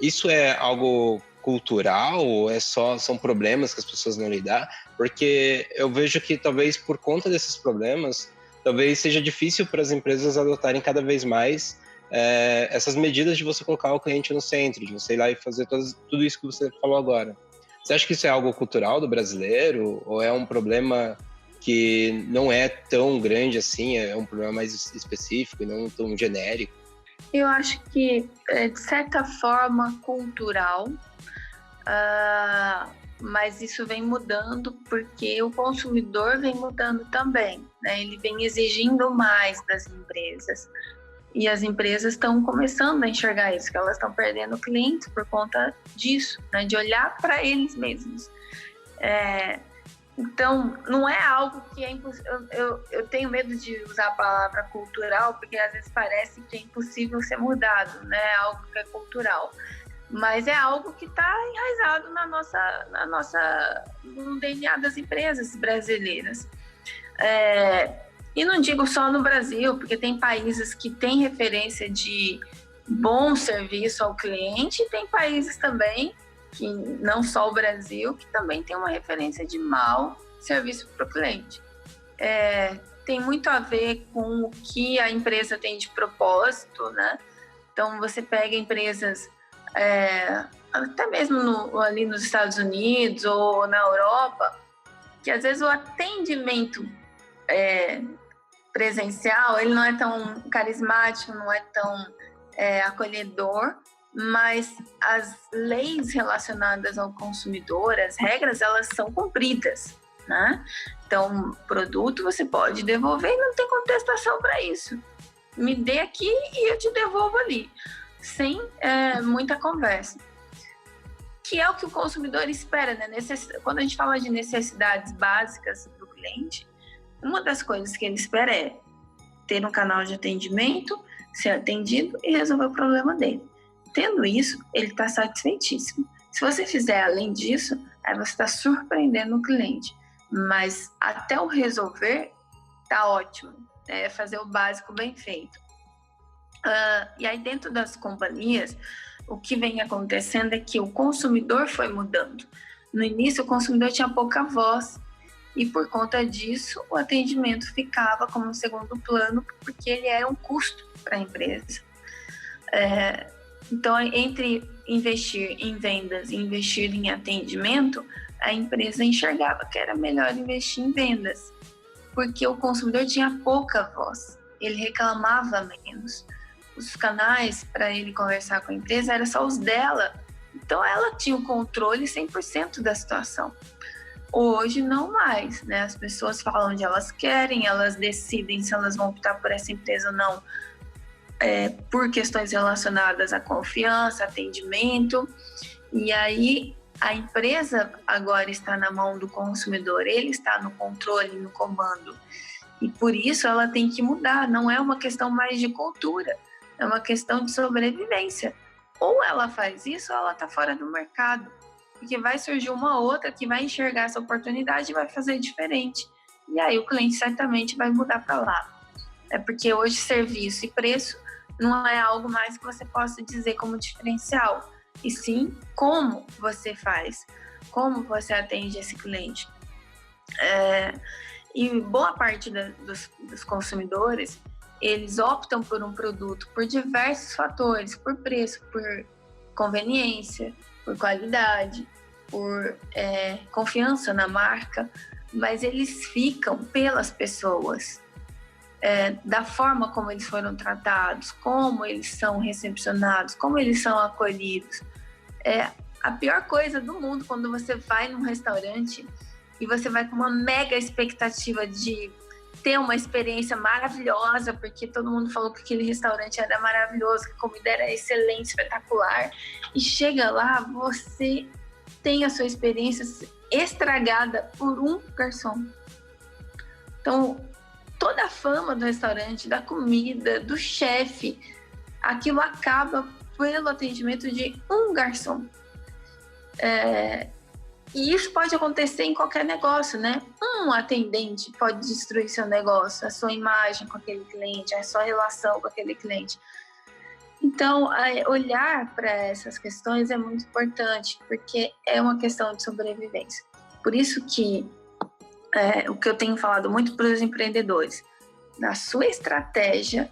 Isso é algo cultural ou são problemas que as pessoas não lidam? Porque eu vejo que talvez por conta desses problemas, talvez seja difícil para as empresas adotarem cada vez mais essas medidas de você colocar o cliente no centro, de você ir lá e fazer tudo isso que você falou agora. Você acha que isso é algo cultural do brasileiro ou é um problema que não é tão grande assim, é um problema mais específico e não tão genérico? Eu acho que é, de certa forma, cultural, mas isso vem mudando porque o consumidor vem mudando também, né? Ele vem exigindo mais das empresas. E as empresas estão começando a enxergar isso, que elas estão perdendo clientes por conta disso, né? De olhar para eles mesmos. Então, não é algo que é impossível. Eu tenho medo de usar a palavra cultural, porque às vezes parece que é impossível ser mudado, né? É algo que é cultural. Mas é algo que está enraizado no DNA das empresas brasileiras. E não digo só no Brasil, porque tem países que têm referência de bom serviço ao cliente, e tem países também, que não só o Brasil, que também tem uma referência de mau serviço para o cliente. Tem muito a ver com o que a empresa tem de propósito, né? Então, você pega empresas, até mesmo ali nos Estados Unidos ou na Europa, que às vezes o atendimento presencial, ele não é tão carismático, não é tão acolhedor, mas as leis relacionadas ao consumidor, as regras, elas são cumpridas, né? Então, produto você pode devolver e não tem contestação para isso. Me dê aqui e eu te devolvo ali, sem muita conversa. Que é o que o consumidor espera, né? Quando a gente fala de necessidades básicas do cliente, uma das coisas que ele espera é ter um canal de atendimento, ser atendido e resolver o problema dele. Tendo isso, ele está satisfeitíssimo. Se você fizer além disso, aí você está surpreendendo o cliente. Mas até o resolver, tá ótimo. Fazer o básico bem feito. E aí dentro das companhias, o que vem acontecendo é que o consumidor foi mudando. No início, o consumidor tinha pouca voz. E por conta disso, o atendimento ficava como segundo plano, porque ele era um custo para a empresa. Então, entre investir em vendas e investir em atendimento, a empresa enxergava que era melhor investir em vendas, porque o consumidor tinha pouca voz, ele reclamava menos. Os canais para ele conversar com a empresa eram só os dela, então ela tinha o controle 100% da situação. Hoje não mais, né? As pessoas falam onde elas querem, elas decidem se elas vão optar por essa empresa ou não, por questões relacionadas à confiança, atendimento. E aí a empresa agora está na mão do consumidor, ele está no controle, no comando. E por isso ela tem que mudar, não é uma questão mais de cultura, é uma questão de sobrevivência. Ou ela faz isso ou ela está fora do mercado, porque vai surgir uma outra que vai enxergar essa oportunidade e vai fazer diferente. E aí o cliente certamente vai mudar para lá. É porque hoje serviço e preço não é algo mais que você possa dizer como diferencial, e sim como você faz, como você atende esse cliente. E boa parte dos consumidores, eles optam por um produto por diversos fatores, por preço, por conveniência, por qualidade, por confiança na marca, mas eles ficam pelas pessoas, da forma como eles foram tratados, como eles são recepcionados, como eles são acolhidos. A pior coisa do mundo quando você vai num restaurante e você vai com uma mega expectativa de ter uma experiência maravilhosa, porque todo mundo falou que aquele restaurante era maravilhoso, que a comida era excelente, espetacular, e chega lá, você tem a sua experiência estragada por um garçom. Então, toda a fama do restaurante, da comida, do chefe, aquilo acaba pelo atendimento de um garçom. E isso pode acontecer em qualquer negócio, né? Um atendente pode destruir seu negócio, a sua imagem com aquele cliente, a sua relação com aquele cliente. Então, olhar para essas questões é muito importante, porque é uma questão de sobrevivência. Por isso que o que eu tenho falado muito para os empreendedores, na sua estratégia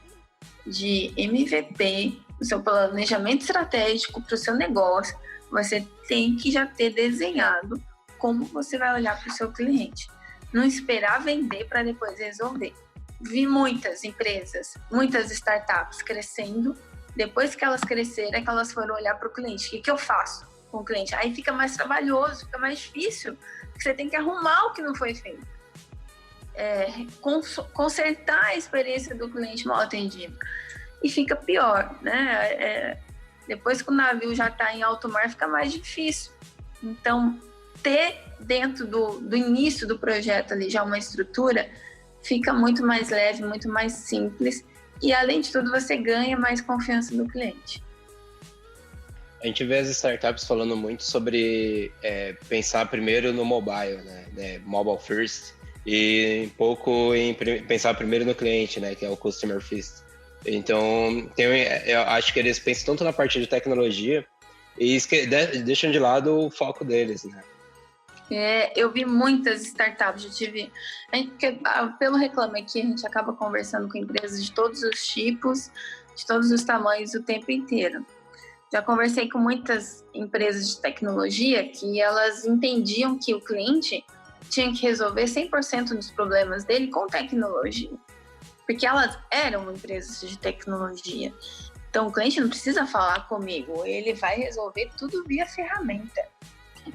de MVP, o seu planejamento estratégico para o seu negócio, você tem que já ter desenhado como você vai olhar para o seu cliente. Não esperar vender para depois resolver. Vi muitas empresas, muitas startups crescendo. Depois que elas cresceram, é que elas foram olhar para o cliente. O que eu faço com o cliente? Aí fica mais trabalhoso, fica mais difícil, porque você tem que arrumar o que não foi feito. Consertar a experiência do cliente mal atendido. E fica pior, né? Depois que o navio já está em alto mar, fica mais difícil. Então, ter dentro do início do projeto ali já uma estrutura, fica muito mais leve, muito mais simples. E, além de tudo, você ganha mais confiança do cliente. A gente vê as startups falando muito sobre pensar primeiro no mobile, né? Mobile first, e um pouco em pensar primeiro no cliente, né? Que é o customer first. Então, eu acho que eles pensam tanto na parte de tecnologia e deixam de lado o foco deles, né? Eu vi muitas startups, pelo Reclame Aqui, a gente acaba conversando com empresas de todos os tipos, de todos os tamanhos o tempo inteiro. Já conversei com muitas empresas de tecnologia que elas entendiam que o cliente tinha que resolver 100% dos problemas dele com tecnologia. Porque elas eram empresas de tecnologia. Então, o cliente não precisa falar comigo, ele vai resolver tudo via ferramenta.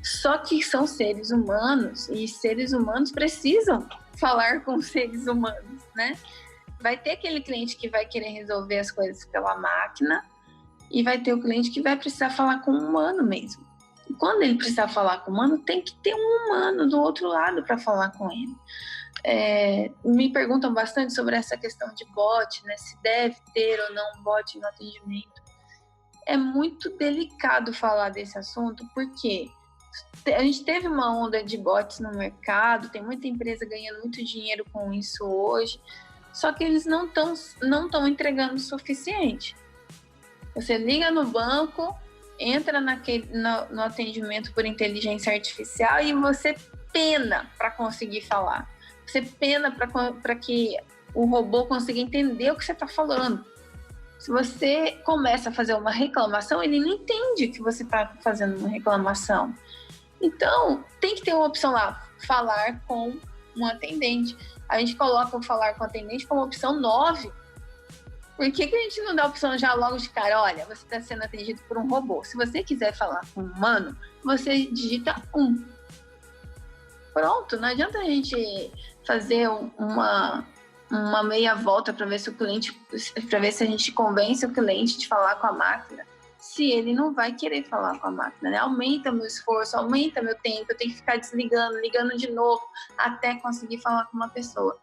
Só que são seres humanos, e seres humanos precisam falar com seres humanos, né? Vai ter aquele cliente que vai querer resolver as coisas pela máquina, e vai ter o cliente que vai precisar falar com um humano mesmo. E quando ele precisar falar com o humano, tem que ter um humano do outro lado para falar com ele. Me perguntam bastante sobre essa questão de bot, né? Se deve ter ou não um bot no atendimento. É muito delicado falar desse assunto, porque a gente teve uma onda de bots no mercado, tem muita empresa ganhando muito dinheiro com isso hoje, só que eles não estão entregando o suficiente. Você liga no banco, entra no atendimento por inteligência artificial e você pena para conseguir falar. Você pena para que o robô consiga entender o que você está falando. Se você começa a fazer uma reclamação, ele não entende que você está fazendo uma reclamação. Então, tem que ter uma opção lá, falar com um atendente. A gente coloca o falar com o atendente como opção 9. Por que a gente não dá a opção já logo de cara? Olha, você está sendo atendido por um robô. Se você quiser falar com um humano, você digita 1. Pronto, não adianta a gente fazer uma meia volta para ver se a gente convence o cliente de falar com a máquina, se ele não vai querer falar com a máquina, né? Aumenta meu esforço, aumenta meu tempo, eu tenho que ficar desligando, ligando de novo, até conseguir falar com uma pessoa.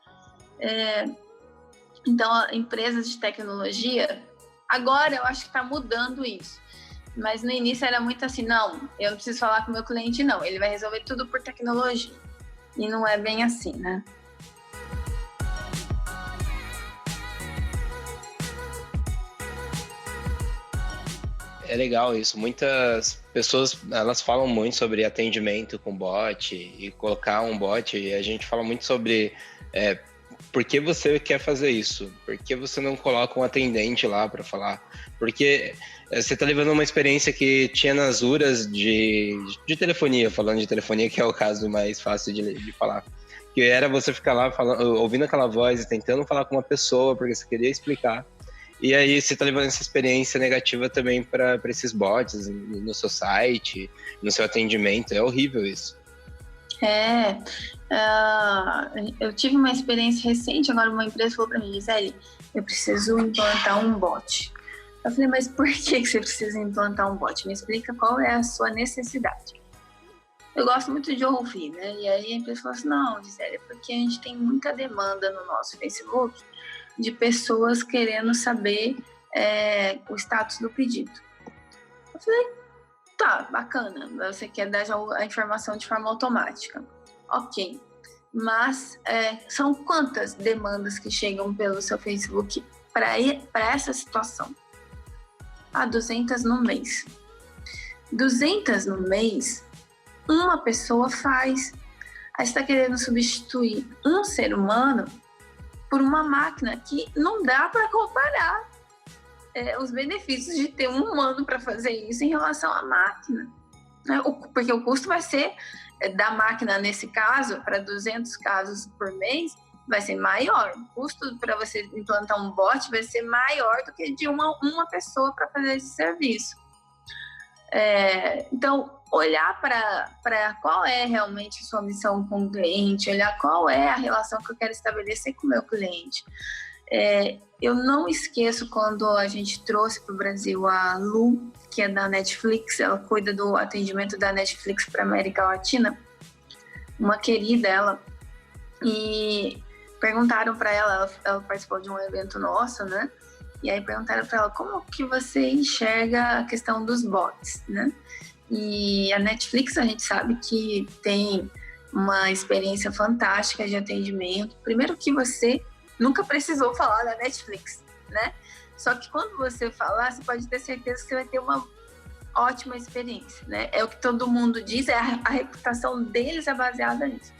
Então, empresas de tecnologia, agora eu acho que está mudando isso. Mas no início era muito assim, não, eu não preciso falar com o meu cliente, não. Ele vai resolver tudo por tecnologia. E não é bem assim, né? É legal isso. Muitas pessoas, elas falam muito sobre atendimento com bot e colocar um bot. E a gente fala muito sobre por que você quer fazer isso? Por que você não coloca um atendente lá para falar? Porque você está levando uma experiência que tinha nas URAs de telefonia, falando de telefonia, que é o caso mais fácil de falar. Que era você ficar lá ouvindo aquela voz e tentando falar com uma pessoa, porque você queria explicar. E aí você está levando essa experiência negativa também para esses bots no seu site, no seu atendimento. É horrível isso. Eu tive uma experiência recente, agora uma empresa falou para mim, Gisele, eu preciso implantar um bot. Eu falei, mas por que você precisa implantar um bot? Me explica qual é a sua necessidade. Eu gosto muito de ouvir, né? E aí a empresa falou assim, não, Gisele, é porque a gente tem muita demanda no nosso Facebook de pessoas querendo saber o status do pedido. Eu falei, tá, bacana, você quer dar já a informação de forma automática. Ok, mas são quantas demandas que chegam pelo seu Facebook para essa situação? 200 no mês. 200 no mês, uma pessoa faz. Aí você está querendo substituir um ser humano por uma máquina que não dá para comparar os benefícios de ter um humano para fazer isso em relação à máquina. Né? Porque o custo vai ser, da máquina nesse caso, para 200 casos por mês, vai ser maior. O custo para você implantar um bot vai ser maior do que de uma pessoa para fazer esse serviço. Então, olhar para qual é realmente a sua missão com o cliente, olhar qual é a relação que eu quero estabelecer com o meu cliente. Eu não esqueço quando a gente trouxe para o Brasil a Lu, que é da Netflix, ela cuida do atendimento da Netflix para a América Latina, uma querida ela, e perguntaram para ela participou de um evento nosso, né? E aí perguntaram para ela como que você enxerga a questão dos bots, né? E a Netflix, a gente sabe que tem uma experiência fantástica de atendimento. Primeiro que você nunca precisou falar da Netflix, né? Só que quando você falar, você pode ter certeza que você vai ter uma ótima experiência, né? É o que todo mundo diz, a reputação deles é baseada nisso.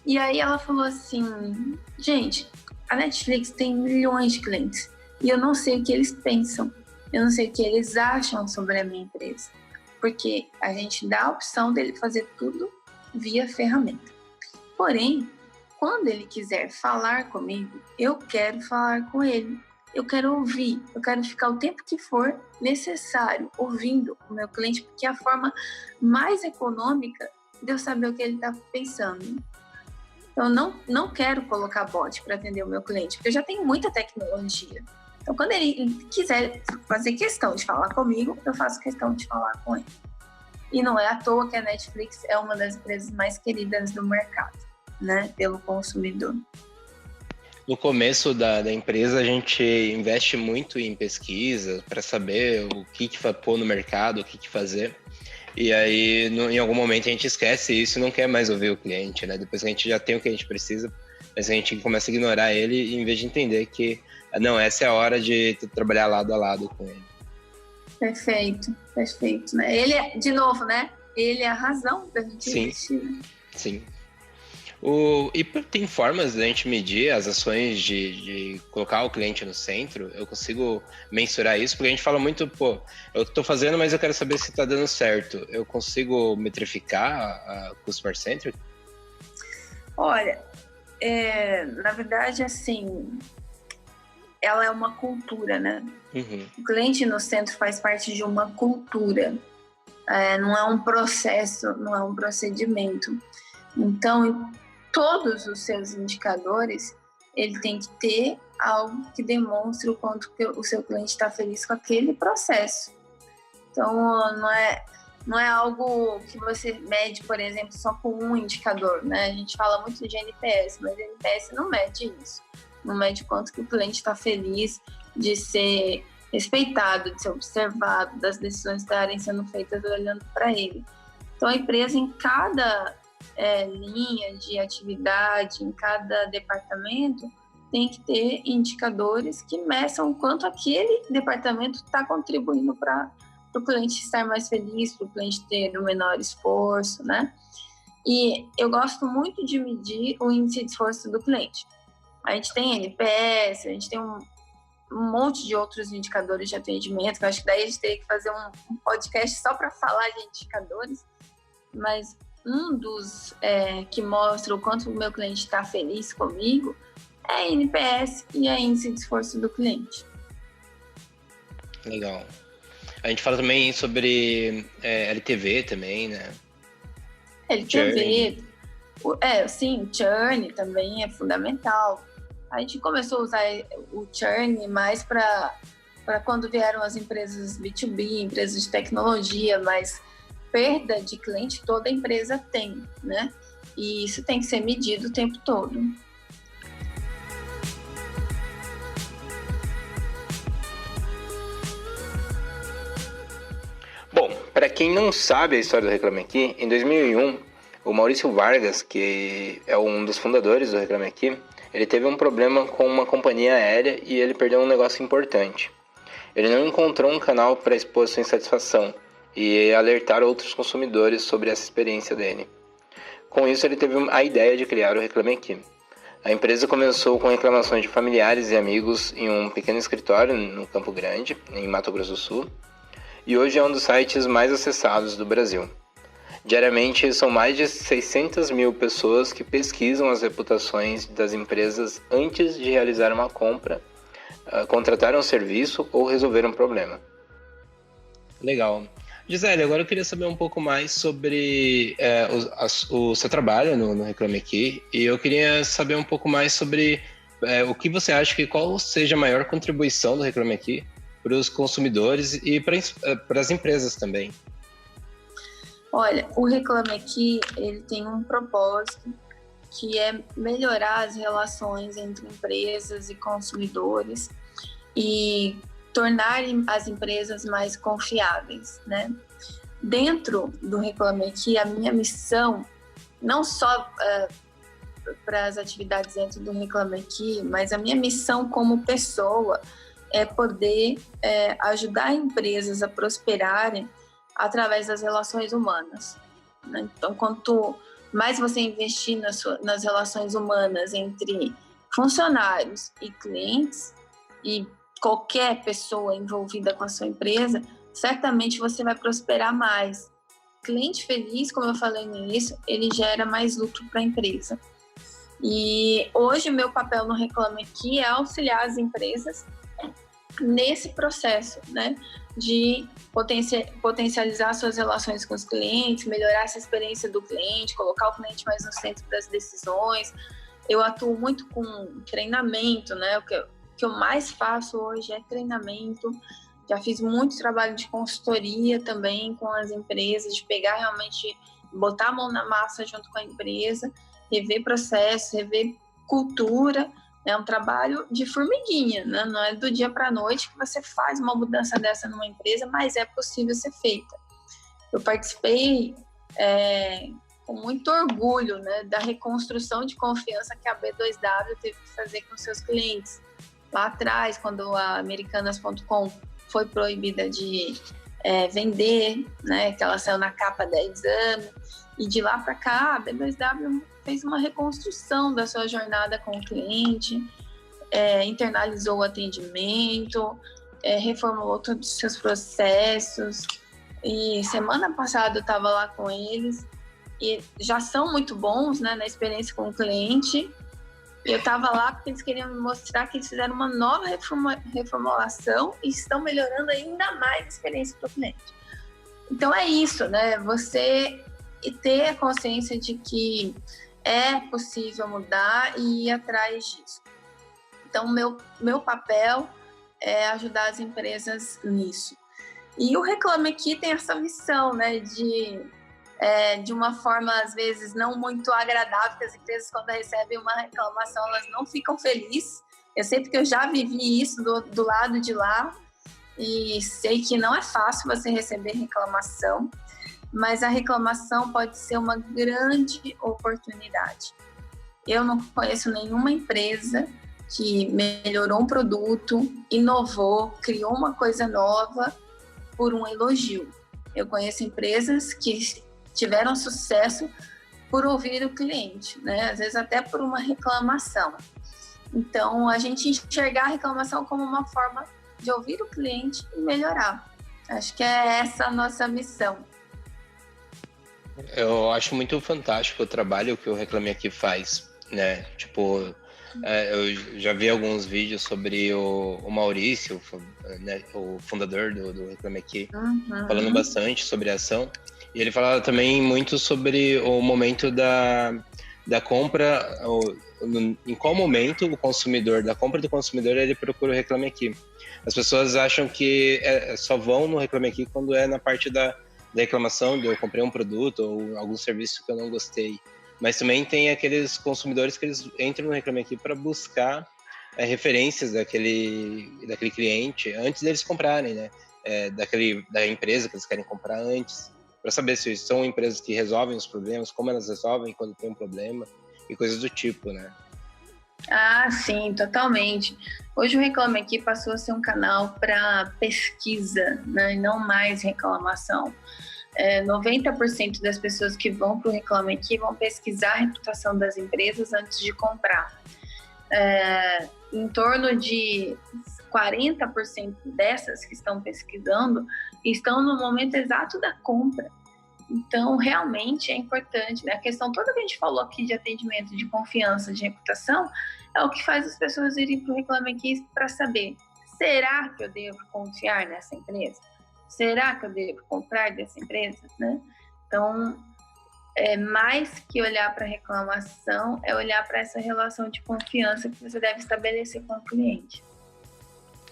E aí ela falou assim, gente, a Netflix tem milhões de clientes e eu não sei o que eles pensam, eu não sei o que eles acham sobre a minha empresa, porque a gente dá a opção dele fazer tudo via ferramenta. Porém, quando ele quiser falar comigo, eu quero falar com ele, eu quero ouvir, eu quero ficar o tempo que for necessário ouvindo o meu cliente, porque é a forma mais econômica de eu saber o que ele está pensando. Então, não quero colocar bot para atender o meu cliente, porque eu já tenho muita tecnologia. Então, quando ele quiser fazer questão de falar comigo, eu faço questão de falar com ele. E não é à toa que a Netflix é uma das empresas mais queridas do mercado, né, pelo consumidor. No começo da empresa, a gente investe muito em pesquisa para saber o que pôr no mercado, o que fazer. E aí, em algum momento, a gente esquece isso e não quer mais ouvir o cliente, né? Depois que a gente já tem o que a gente precisa, mas a gente começa a ignorar ele em vez de entender que, não, essa é a hora de trabalhar lado a lado com ele. Perfeito, perfeito. Né? Ele, de novo, né? Ele é a razão da gente investir. Né? Sim. E tem formas de a gente medir as ações de colocar o cliente no centro? Eu consigo mensurar isso? Porque a gente fala muito, eu estou fazendo, mas eu quero saber se está dando certo. Eu consigo metrificar a Customer Centric? Olha, na verdade, assim, ela é uma cultura, né? Uhum. O cliente no centro faz parte de uma cultura. Não é um processo, não é um procedimento. Então, em todos os seus indicadores, ele tem que ter algo que demonstre o quanto que o seu cliente está feliz com aquele processo. Então, não é algo que você mede, por exemplo, só com um indicador, né? A gente fala muito de NPS, mas NPS não mede isso. Não mede o quanto que o cliente está feliz de ser respeitado, de ser observado, das decisões estarem sendo feitas olhando para ele. Então, a empresa, em cada linha de atividade, em cada departamento, tem que ter indicadores que meçam o quanto aquele departamento está contribuindo para o cliente estar mais feliz, para o cliente ter o menor esforço, né? E eu gosto muito de medir o índice de esforço do cliente. A gente tem NPS, a gente tem um monte de outros indicadores de atendimento, que eu acho que daí a gente teria que fazer um podcast só para falar de indicadores, mas um dos que mostra o quanto o meu cliente está feliz comigo é NPS e é índice de esforço do cliente. Legal. A gente fala também sobre LTV também, né? LTV, sim, churn também é fundamental. A gente começou a usar o churn mais para quando vieram as empresas B2B, empresas de tecnologia, mas perda de cliente toda empresa tem, né? E isso tem que ser medido o tempo todo. Bom, para quem não sabe a história do Reclame Aqui, em 2001, o Maurício Vargas, que é um dos fundadores do Reclame Aqui, ele teve um problema com uma companhia aérea e ele perdeu um negócio importante. Ele não encontrou um canal para expor sua insatisfação e alertar outros consumidores sobre essa experiência dele. Com isso, ele teve a ideia de criar o Reclame Aqui. A empresa começou com reclamações de familiares e amigos em um pequeno escritório no Campo Grande, em Mato Grosso do Sul, e hoje é um dos sites mais acessados do Brasil. Diariamente, são mais de 600 mil pessoas que pesquisam as reputações das empresas antes de realizar uma compra, contratar um serviço ou resolver um problema. Legal. Gisele, agora eu queria saber um pouco mais sobre o seu trabalho no Reclame Aqui, e eu queria saber um pouco mais sobre o que você acha qual seja a maior contribuição do Reclame Aqui para os consumidores e para as empresas também. Olha, o Reclame Aqui, ele tem um propósito que é melhorar as relações entre empresas e consumidores e tornar as empresas mais confiáveis, né? Dentro do Reclame Aqui, a minha missão, não só para as atividades dentro do Reclame Aqui, mas a minha missão como pessoa é poder ajudar empresas a prosperarem através das relações humanas, né? Então, quanto mais você investir nas relações humanas entre funcionários e clientes e qualquer pessoa envolvida com a sua empresa, certamente você vai prosperar mais. Cliente feliz, como eu falei no início, ele gera mais lucro para a empresa. E hoje o meu papel no Reclame Aqui é auxiliar as empresas nesse processo, né, de potencializar suas relações com os clientes, melhorar essa experiência do cliente, colocar o cliente mais no centro das decisões. Eu atuo muito com treinamento, né, o que eu mais faço hoje é treinamento. Já fiz muito trabalho de consultoria também com as empresas, de pegar realmente, botar a mão na massa junto com a empresa, rever processos, rever cultura. É um trabalho de formiguinha, né? Não é do dia para a noite que você faz uma mudança dessa numa empresa, mas é possível ser feita. Eu participei com muito orgulho, né, da reconstrução de confiança que a B2W teve que fazer com seus clientes. Lá atrás, quando a Americanas.com foi proibida de vender, né, que ela saiu na capa da Exame, e de lá para cá, a B2W fez uma reconstrução da sua jornada com o cliente, internalizou o atendimento, reformulou todos os seus processos. E semana passada eu estava lá com eles e já são muito bons, né, na experiência com o cliente. E eu estava lá porque eles queriam me mostrar que eles fizeram uma nova reformulação e estão melhorando ainda mais a experiência para o cliente. Então é isso, né? Você e ter a consciência de que é possível mudar e ir atrás disso. Então, meu papel é ajudar as empresas nisso. E o Reclame Aqui tem essa missão, né, de uma forma, às vezes, não muito agradável, porque as empresas, quando recebem uma reclamação, elas não ficam felizes. Eu sei porque eu já vivi isso do lado de lá e sei que não é fácil você receber reclamação, mas a reclamação pode ser uma grande oportunidade. Eu não conheço nenhuma empresa que melhorou um produto, inovou, criou uma coisa nova por um elogio. Eu conheço empresas que tiveram sucesso por ouvir o cliente, né? Às vezes até por uma reclamação. Então, a gente enxergar a reclamação como uma forma de ouvir o cliente e melhorar. Acho que é essa a nossa missão. Eu acho muito fantástico o trabalho que o Reclame Aqui faz, né? Tipo, eu já vi alguns vídeos sobre o Maurício, né, o fundador do Reclame Aqui, falando bastante sobre a ação. E ele fala também muito sobre o momento da compra, em qual momento o consumidor, da compra do consumidor, ele procura o Reclame Aqui. As pessoas acham que só vão no Reclame Aqui quando é na parte da reclamação de eu comprei um produto ou algum serviço que eu não gostei. Mas também tem aqueles consumidores que eles entram no Reclame Aqui para buscar referências daquele cliente antes deles comprarem, né? Da empresa que eles querem comprar antes, para saber se são empresas que resolvem os problemas, como elas resolvem quando tem um problema e coisas do tipo, né? Ah, sim, totalmente. Hoje o Reclame Aqui passou a ser um canal para pesquisa, né, e não mais reclamação. 90% das pessoas que vão para o Reclame Aqui vão pesquisar a reputação das empresas antes de comprar. Em torno de 40% dessas que estão pesquisando estão no momento exato da compra. Então, realmente é importante, né? A questão toda que a gente falou aqui de atendimento, de confiança, de reputação, é o que faz as pessoas irem para o Reclame Aqui para saber, será que eu devo confiar nessa empresa? Será que eu devo comprar dessa empresa? Né? Então, mais que olhar para a reclamação, é olhar para essa relação de confiança que você deve estabelecer com o cliente.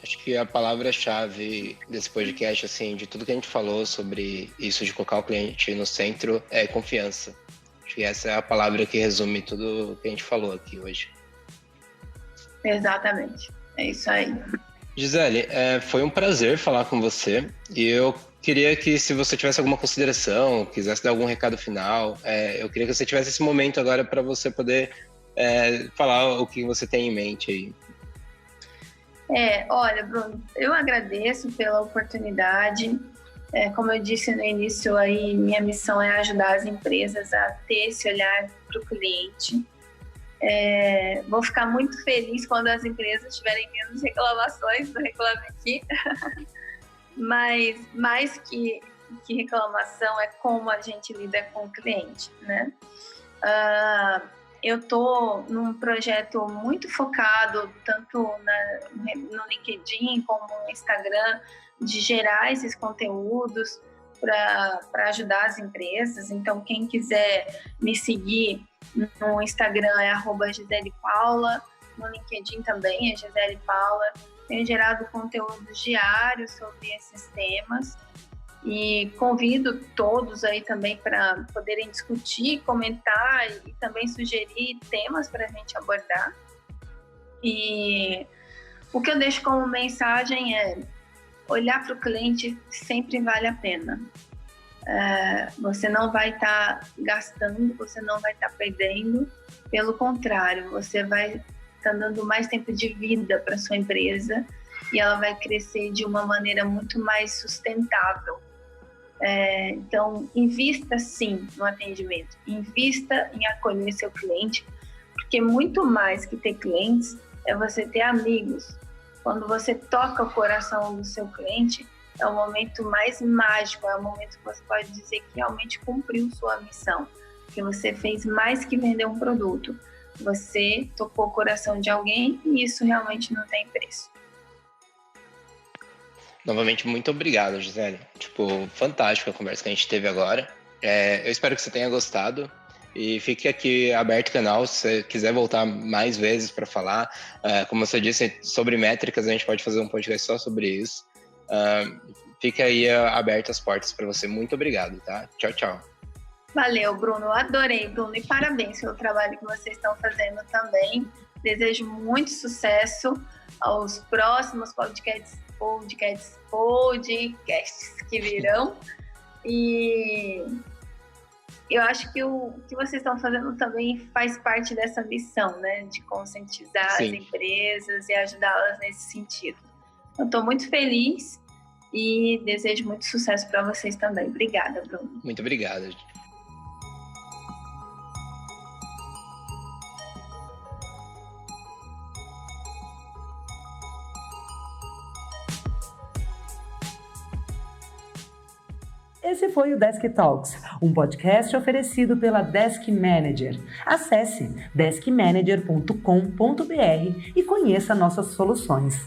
Acho que a palavra-chave desse podcast, assim, de tudo que a gente falou sobre isso de colocar o cliente no centro, é confiança. Acho que essa é a palavra que resume tudo que a gente falou aqui hoje. Exatamente, é isso aí. Gisele, foi um prazer falar com você e eu queria que, se você tivesse alguma consideração, quisesse dar algum recado final, eu queria que você tivesse esse momento agora para você poder falar o que você tem em mente aí. Olha, Bruno, eu agradeço pela oportunidade. Como eu disse no início, aí, minha missão é ajudar as empresas a ter esse olhar para o cliente. Vou ficar muito feliz quando as empresas tiverem menos reclamações do Reclame Aqui. Mas mais que reclamação é como a gente lida com o cliente, né? Eu estou num projeto muito focado, tanto no LinkedIn como no Instagram, de gerar esses conteúdos para ajudar as empresas. Então, quem quiser me seguir no Instagram é @GiselePaula, no LinkedIn também é Gisele Paula. Tenho gerado conteúdos diários sobre esses temas e convido todos aí também para poderem discutir, comentar e também sugerir temas para a gente abordar. E o que eu deixo como mensagem é: olhar para o cliente sempre vale a pena. Você não vai estar gastando, você não vai estar perdendo, pelo contrário, você vai estar dando mais tempo de vida para sua empresa e ela vai crescer de uma maneira muito mais sustentável. Então, invista sim no atendimento, invista em acolher seu cliente, porque muito mais que ter clientes é você ter amigos. Quando você toca o coração do seu cliente, é o momento mais mágico, é o momento que você pode dizer que realmente cumpriu sua missão, que você fez mais que vender um produto. Você tocou o coração de alguém e isso realmente não tem preço. Novamente, muito obrigado, Gisele. Fantástico a conversa que a gente teve agora. Eu espero que você tenha gostado. E fique aqui aberto o canal, se você quiser voltar mais vezes para falar. Como você disse, sobre métricas, a gente pode fazer um podcast só sobre isso. Fica aí aberto as portas para você. Muito obrigado, tá? Tchau, tchau. Valeu, Bruno. Eu adorei, Bruno. E parabéns pelo trabalho que vocês estão fazendo também. Desejo muito sucesso aos próximos podcasts que virão. E eu acho que o que vocês estão fazendo também faz parte dessa missão, né? De conscientizar Sim. as empresas e ajudá-las nesse sentido. Eu estou muito feliz e desejo muito sucesso para vocês também. Obrigada, Bruno. Muito obrigado. Esse foi o Desk Talks, um podcast oferecido pela Desk Manager. Acesse deskmanager.com.br e conheça nossas soluções.